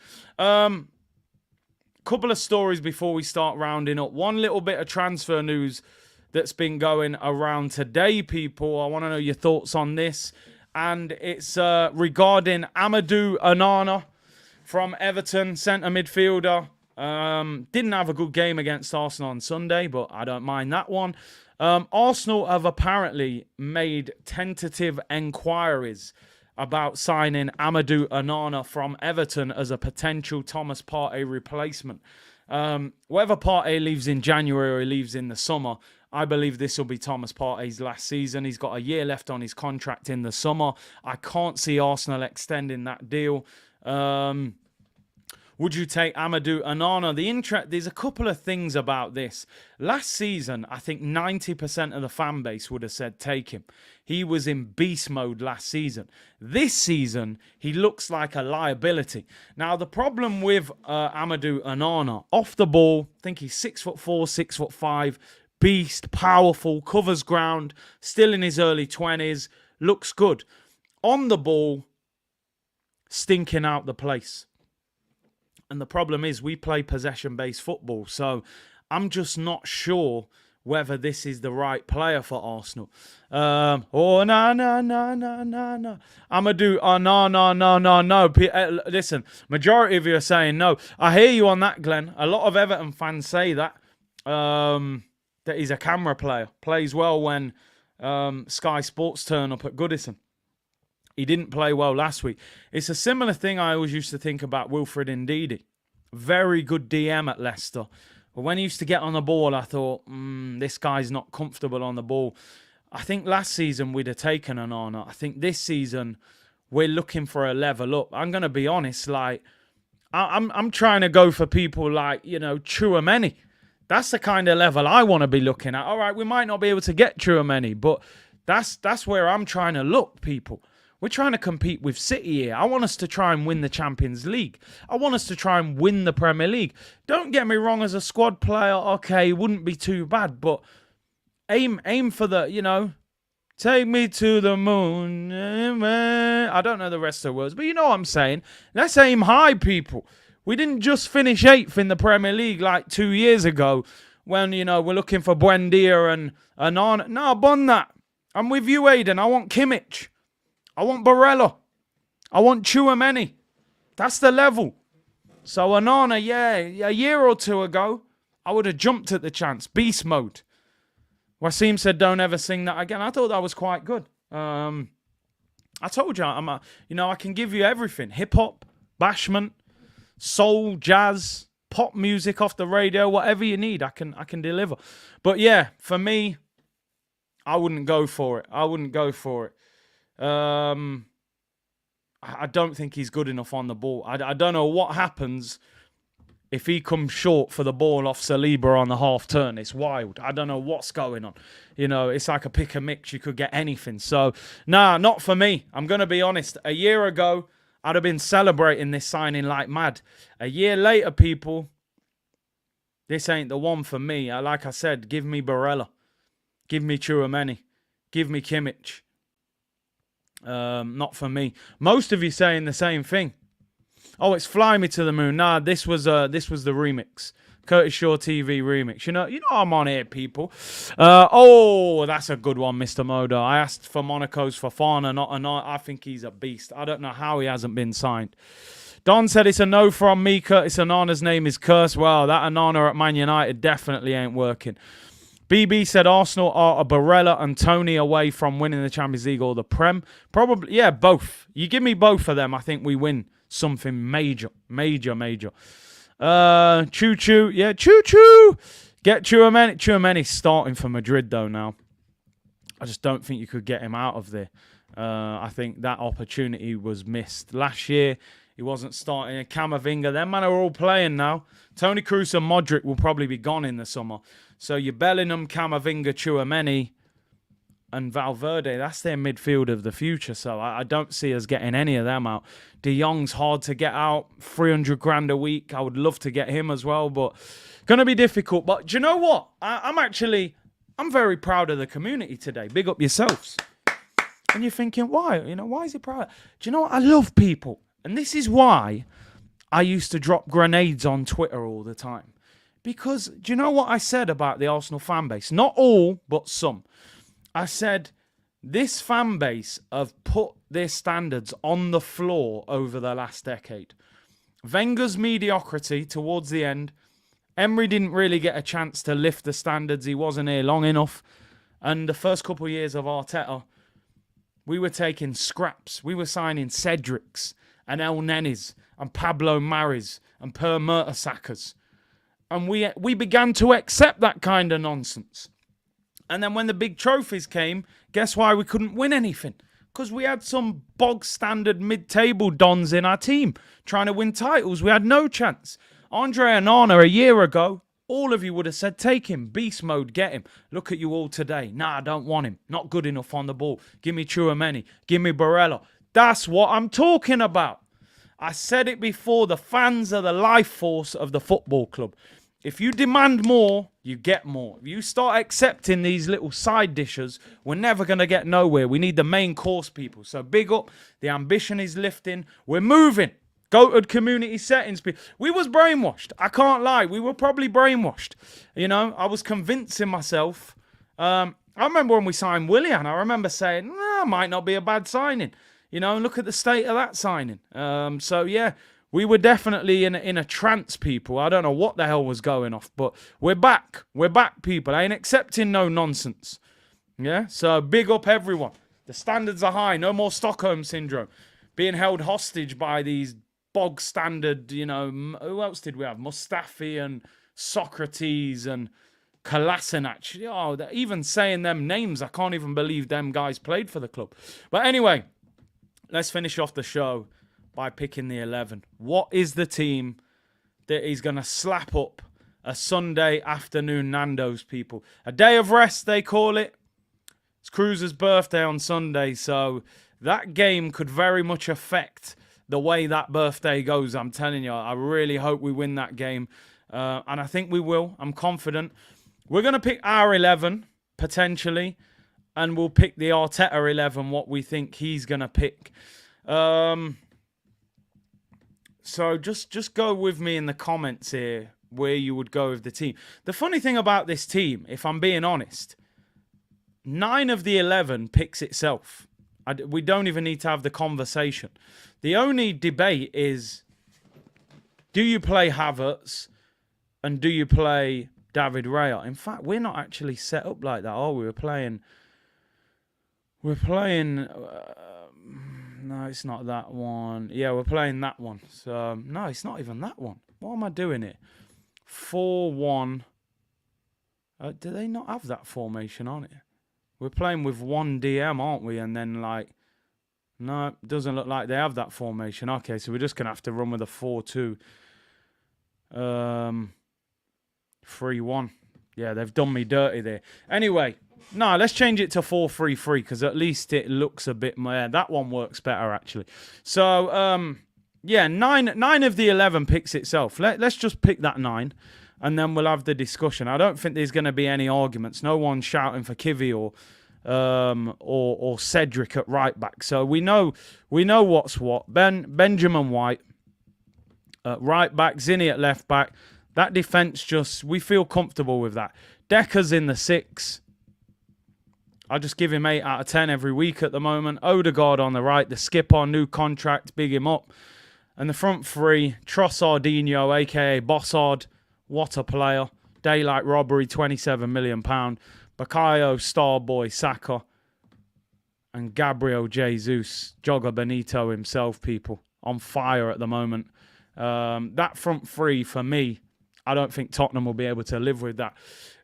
Couple of stories before we start rounding up. One little bit of transfer news that's been going around today, people. I want to know your thoughts on this. And it's regarding Amadou Onana from Everton, centre midfielder. Didn't have a good game against Arsenal on Sunday, but I don't mind that one. Arsenal have apparently made tentative enquiries about signing Amadou Onana from Everton as a potential Thomas Partey replacement. Whether Partey leaves in January or he leaves in the summer, I believe this will be Thomas Partey's last season. He's got a year left on his contract in the summer. I can't see Arsenal extending that deal. Would you take Amadou Onana? There's a couple of things about this. Last season, I think 90% of the fan base would have said take him. He was in beast mode last season. This season, he looks like a liability. Now, the problem with Amadou Onana, off the ball, I think he's 6'4", 6'5", beast, powerful, covers ground, still in his early 20s, looks good. On the ball, stinking out the place. And the problem is we play possession-based football. So I'm just not sure whether this is the right player for Arsenal. Amadou, no. Listen, majority of you are saying no. I hear you on that, Glenn. A lot of Everton fans say that. That he's a camera player. Plays well when Sky Sports turn up at Goodison. He didn't play well last week. It's a similar thing I always used to think about Wilfred Ndidi. Very good DM at Leicester. But when he used to get on the ball, I thought, this guy's not comfortable on the ball. I think last season we'd have taken Onana. I think this season we're looking for a level up. I'm going to be honest, like, I'm trying to go for people like, you know, Tchouaméni. That's the kind of level I want to be looking at. All right, we might not be able to get Tchouaméni, but that's where I'm trying to look, people. We're trying to compete with City here. I want us to try and win the Champions League. I want us to try and win the Premier League. Don't get me wrong, as a squad player, okay, wouldn't be too bad, but aim for the, you know, Take me to the moon. I don't know the rest of the words, but you know what I'm saying. Let's aim high, people. We didn't just finish 8th in the Premier League like 2 years ago when, you know, we're looking for Buendia and on. No, bun that. I'm with you, Aiden. I want Kimmich. I want Barella. I want Tchouaméni. That's the level. So Onana, yeah, a year or two ago, I would have jumped at the chance. Beast mode. Wasim said, "Don't ever sing that again." I thought that was quite good. I told you, I can give you everything: hip hop, bashment, soul, jazz, pop music off the radio, whatever you need, I can deliver. But yeah, for me, I wouldn't go for it. I don't think he's good enough on the ball. I don't know what happens if he comes short for the ball off Saliba on the half turn. It's wild. I don't know what's going on. You know, it's like a pick and mix. You could get anything. So, nah, not for me. I'm going to be honest. A year ago, I'd have been celebrating this signing like mad. A year later, people, this ain't the one for me. Like I said, give me Barella. Give me Tchouaméni. Give me Kimmich. Not for me. Most of you saying the same thing. Oh, it's Fly Me to the Moon. Nah, this was the remix. Curtis Shaw TV remix. You know I'm on here, people. That's a good one, Mr. Modo. I asked for Monaco's Fofana, not. I think he's a beast. I don't know how he hasn't been signed. Don said it's a no from me. Curtis Onana's name is cursed. Well, that Onana at Man United definitely ain't working. BB said Arsenal are a Barella and Tony away from winning the Champions League or the Prem. Probably, yeah, both. You give me both of them, I think we win something major. Choo-choo. Yeah, choo-choo. Get Tchouaméni. Tchouaméni's starting for Madrid, though, now. I just don't think you could get him out of there. I think that opportunity was missed. Last year, he wasn't starting. Camavinga, them man are all playing now. Toni Kroos and Modric will probably be gone in the summer. So your Bellingham, Camavinga, Tchouaméni, and Valverde, that's their midfield of the future. So I don't see us getting any of them out. De Jong's hard to get out. 300 grand a week. I would love to get him as well, but going to be difficult. But do you know what? I'm very proud of the community today. Big up yourselves. And you're thinking, why? Why is he proud? Do you know what? I love people. And this is why I used to drop grenades on Twitter all the time. Because do you know what I said about the Arsenal fan base? Not all, but some. I said this fan base have put their standards on the floor over the last decade. Wenger's mediocrity towards the end. Emery didn't really get a chance to lift the standards. He wasn't here long enough. And the first couple of years of Arteta, we were taking scraps. We were signing Cedrics and El Nenis and Pablo Maris and Per Mertesackers. And we began to accept that kind of nonsense. And then when the big trophies came, guess why we couldn't win anything? Because we had some bog standard mid-table dons in our team trying to win titles. We had no chance. Andre Onana a year ago, all of you would have said, take him, beast mode, get him. Look at you all today. Nah, I don't want him. Not good enough on the ball. Give me Tchouaméni. Give me Barella. That's what I'm talking about. I said it before, the fans are the life force of the football club. If you demand more, you get more. If you start accepting these little side dishes, we're never going to get nowhere. We need the main course, people. So big up. The ambition is lifting. We're moving. Goated community settings. We was brainwashed. I can't lie. We were probably brainwashed. I was convincing myself. I remember when we signed Willian, I remember saying, might not be a bad signing. Look at the state of that signing. So, yeah. We were definitely in a trance, people. I don't know what the hell was going off, but we're back. We're back, people. I ain't accepting no nonsense. Yeah? So big up everyone. The standards are high. No more Stockholm Syndrome. Being held hostage by these bog standard, who else did we have? Mustafi and Socrates and Kolasinac. Oh, even saying them names, I can't even believe them guys played for the club. But anyway, let's finish off the show by picking the 11. What is the team that he's going to slap up a Sunday afternoon Nando's, people? A day of rest, they call it. It's Cruz's birthday on Sunday, so that game could very much affect the way that birthday goes. I'm telling you, I really hope we win that game. And I think we will. I'm confident. We're going to pick our 11, potentially. and we'll pick the Arteta 11, what we think he's going to pick. So just go with me in the comments here where you would go with the team. The funny thing about this team, if I'm being honest, 9 of the 11 picks itself. We don't even need to have the conversation. The only debate is, do you play Havertz and do you play David Raya? In fact, we're not actually set up like that, are we? We're playing... no, it's not that one. Yeah, we're playing that one. So, no, it's not even that one. What am I doing here? 4-1. Do they not have that formation on it? We're playing with one DM, aren't we? And then, like... No, it doesn't look like they have that formation. Okay, so we're just going to have to run with a 4-2. 3-1. Yeah, they've done me dirty there. Anyway, no, let's change it to 4-3-3 because at least it looks a bit more. Yeah, that one works better, actually. So, yeah, 9 of the 11 picks itself. Let's just pick that 9 and then we'll have the discussion. I don't think there's going to be any arguments. No one's shouting for Kivy or Cedric at right back. So we know what's what. Benjamin White at right back, Zinni at left back. That defence we feel comfortable with that. Decker's in the 6. I'll just give him 8 out of 10 every week at the moment. Odegaard on the right, the skipper, new contract, big him up. And the front 3, Trossardinho, a.k.a. Bossard. What a player. Daylight robbery, £27 million. Bakayo, Starboy, Saka. And Gabriel Jesus, Jogger Benito himself, people. On fire at the moment. That front 3, for me, I don't think Tottenham will be able to live with that.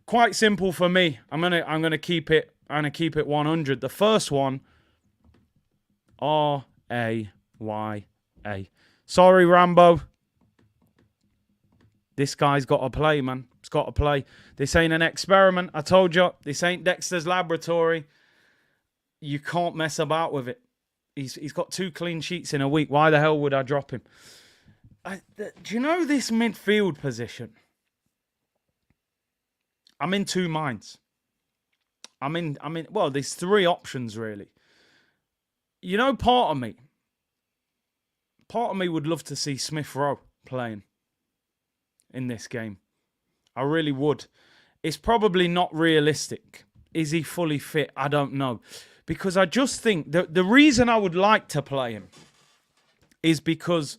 Quite simple for me. I'm gonna keep it 100. The first one, R-A-Y-A. Sorry, Rambo. This guy's got to play, man. He's got to play. This ain't an experiment. I told you, this ain't Dexter's laboratory. You can't mess about with it. He's got 2 clean sheets in a week. Why the hell would I drop him? Do you know this midfield position? I'm in 2 minds. Well, there's 3 options, really. You know, part of me would love to see Smith Rowe playing in this game. I really would. It's probably not realistic. Is he fully fit? I don't know. Because I just think the reason I would like to play him is because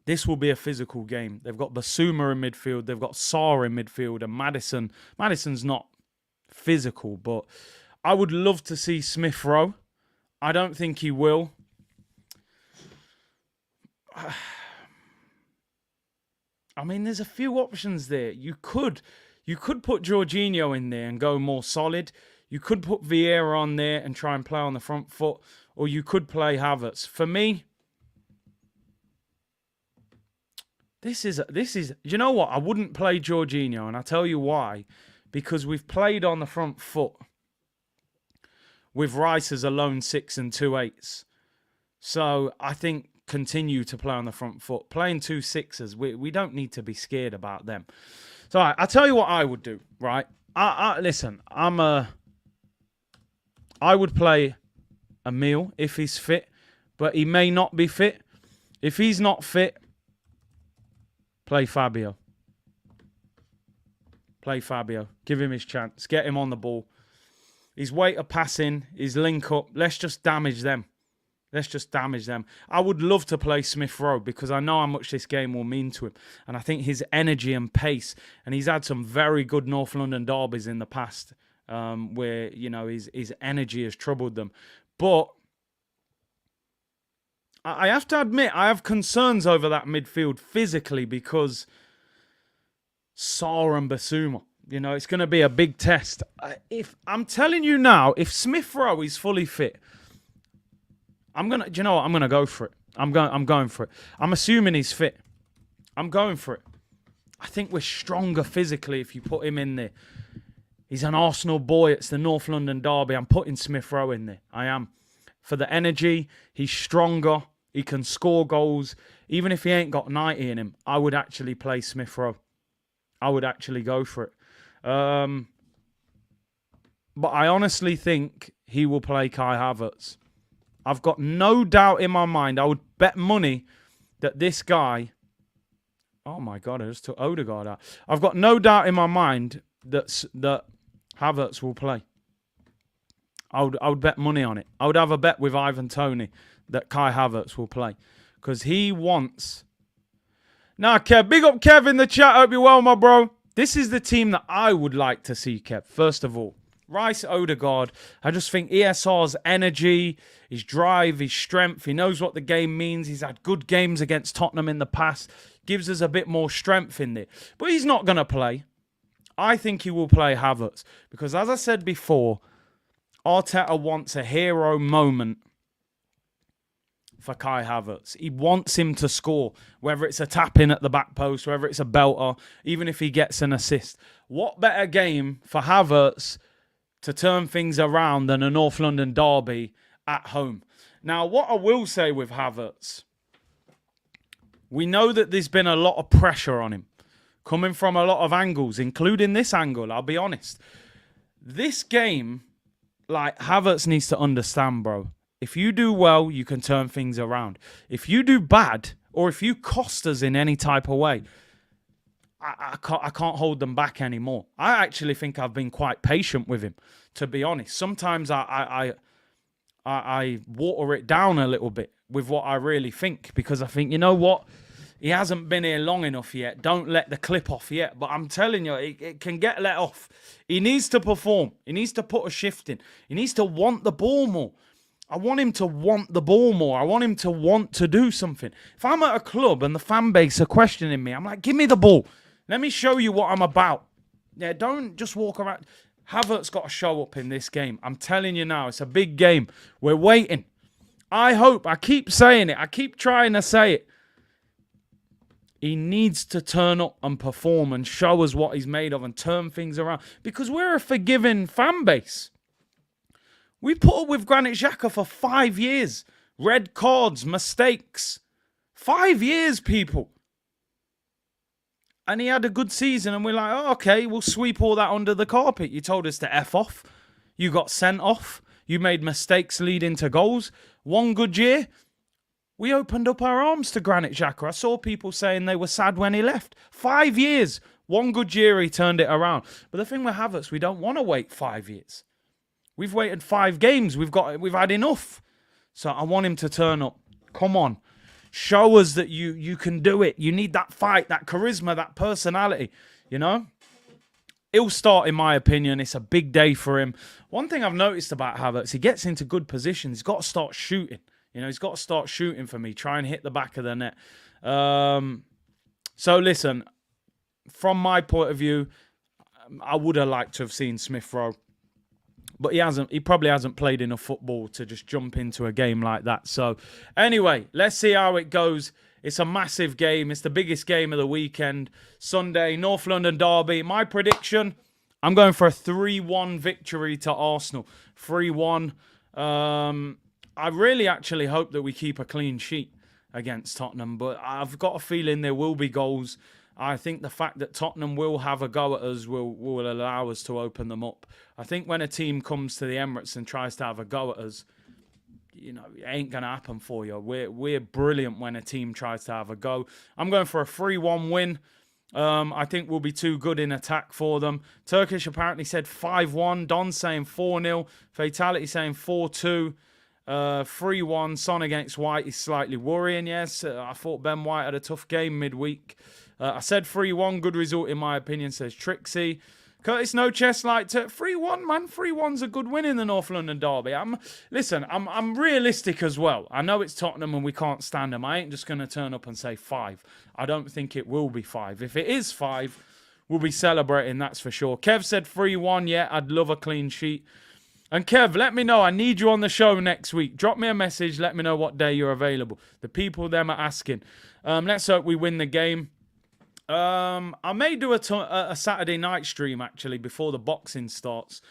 this will be a physical game. They've got Basuma in midfield. They've got Sarr in midfield. And Maddison. Maddison's not physical, but I would love to see Smith Rowe. I don't think he will. I mean, there's a few options there. You could put Jorginho in there and go more solid. You could put Vieira on there and try and play on the front foot. Or you could play Havertz. For me, This is, you know what? I wouldn't play Jorginho, and I'll tell you why. Because we've played on the front foot with Rice as a lone 6 and 2 8s. So I think continue to play on the front foot. Playing 2 6s, we don't need to be scared about them. So I'll tell you what I would do, right? Listen, I would play Emile if he's fit, but he may not be fit. If he's not fit, play Fabio. Play Fabio. Give him his chance. Get him on the ball. His weight of passing, his link up. Let's just damage them. Let's just damage them. I would love to play Smith Rowe because I know how much this game will mean to him. And I think his energy and pace, and he's had some very good North London derbies in the past where, you know, his energy has troubled them. But I have to admit, I have concerns over that midfield physically because Sarr and Basuma, you know, it's going to be a big test. If I'm telling you now, if Smith Rowe is fully fit, I'm going to, do you know what? I'm going to go for it. I'm going for it. I'm assuming he's fit. I'm going for it. I think we're stronger physically if you put him in there. He's an Arsenal boy. It's the North London derby. I'm putting Smith Rowe in there. I am. For the energy, he's stronger. He can score goals. Even if he ain't got 90 in him, I would actually play Smith Rowe. I would actually go for it. But I honestly think he will play Kai Havertz. I've got no doubt in my mind. I would bet money that this guy... Oh my God, I just took Odegaard out. I've got no doubt in my mind that Havertz will play. I would bet money on it. I would have a bet with Ivan Toney that Kai Havertz will play. Because he wants... Nah, Kev. Big up Kev in the chat. Hope you're well, my bro. This is the team that I would like to see, Kev. First of all, Rice, Odegaard. I just think ESR's energy, his drive, his strength. He knows what the game means. He's had good games against Tottenham in the past. Gives us a bit more strength in there. But he's not going to play. I think he will play Havertz. Because as I said before, Arteta wants a hero moment for Kai Havertz. He wants him to score, whether it's a tap-in at the back post, whether it's a belter, even if he gets an assist. What better game for Havertz to turn things around than a North London derby at home? Now, what I will say with Havertz, we know that there's been a lot of pressure on him, coming from a lot of angles, including this angle, I'll be honest. This game, like, Havertz needs to understand, bro. If you do well, you can turn things around. If you do bad, or if you cost us in any type of way, I can't hold them back anymore. I actually think I've been quite patient with him, to be honest. Sometimes I water it down a little bit with what I really think, because I think, you know what? He hasn't been here long enough yet. Don't let the clip off yet. But I'm telling you, it can get let off. He needs to perform. He needs to put a shift in. He needs to want the ball more. I want him to want the ball more. I want him to want to do something. If I'm at a club and the fan base are questioning me, I'm like, give me the ball. Let me show you what I'm about. Yeah, don't just walk around. Havertz got to show up in this game. I'm telling you now, it's a big game. We're waiting. I hope. I keep saying it. I keep trying to say it. He needs to turn up and perform and show us what he's made of and turn things around. Because we're a forgiving fan base. We put up with Granit Xhaka for 5 years. Red cards, mistakes. 5 years, people. And he had a good season. And we're like, oh, okay, we'll sweep all that under the carpet. You told us to F off. You got sent off. You made mistakes leading to goals. One good year, we opened up our arms to Granit Xhaka. I saw people saying they were sad when he left. 5 years. One good year, he turned it around. But the thing with Havertz, we don't want to wait 5 years. We've waited 5 games. We've had enough. So I want him to turn up. Come on. Show us that you can do it. You need that fight, that charisma, that personality. You know? He'll start, in my opinion. It's a big day for him. One thing I've noticed about Havertz, he gets into good positions. He's got to start shooting. You know, he's got to start shooting for me. Try and hit the back of the net. So listen, from my point of view, I would have liked to have seen Smith Rowe. But he hasn't. He probably hasn't played enough football to just jump into a game like that. So anyway, let's see how it goes. It's a massive game. It's the biggest game of the weekend. Sunday, North London derby. My prediction, I'm going for a 3-1 victory to Arsenal. 3-1. I really actually hope that we keep a clean sheet against Tottenham. But I've got a feeling there will be goals. I think the fact that Tottenham will have a go at us will allow us to open them up. I think when a team comes to the Emirates and tries to have a go at us, you know, it ain't going to happen for you. We're brilliant when a team tries to have a go. I'm going for a 3-1 win. I think we'll be too good in attack for them. Turkish apparently said 5-1. Don saying 4-0. Fatality saying 4-2. 3-1. Son against White is slightly worrying, yes. I thought Ben White had a tough game midweek. I said 3-1, good result in my opinion, says Trixie. Curtis No Chest like to 3-1, man. 3-1's a good win in the North London derby. Listen, I'm realistic as well. I know it's Tottenham and we can't stand them. I ain't just going to turn up and say 5. I don't think it will be 5. If it is 5, we'll be celebrating, that's for sure. Kev said 3-1, yeah, I'd love a clean sheet. And Kev, let me know. I need you on the show next week. Drop me a message. Let me know what day you're available. The people them are asking. Let's hope we win the game. I may do a Saturday night stream actually before the boxing starts.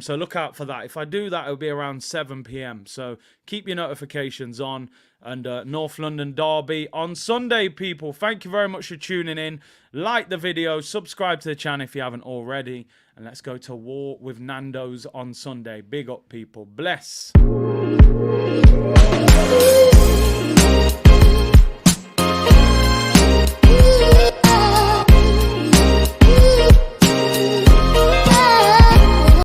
So look out for that. If I do that, it'll be around 7 p.m. So keep your notifications on. And North London Derby on Sunday, people. Thank you very much for tuning in. Like the video, subscribe to the channel if you haven't already. And let's go to war with Nando's on Sunday. Big up, people. Bless.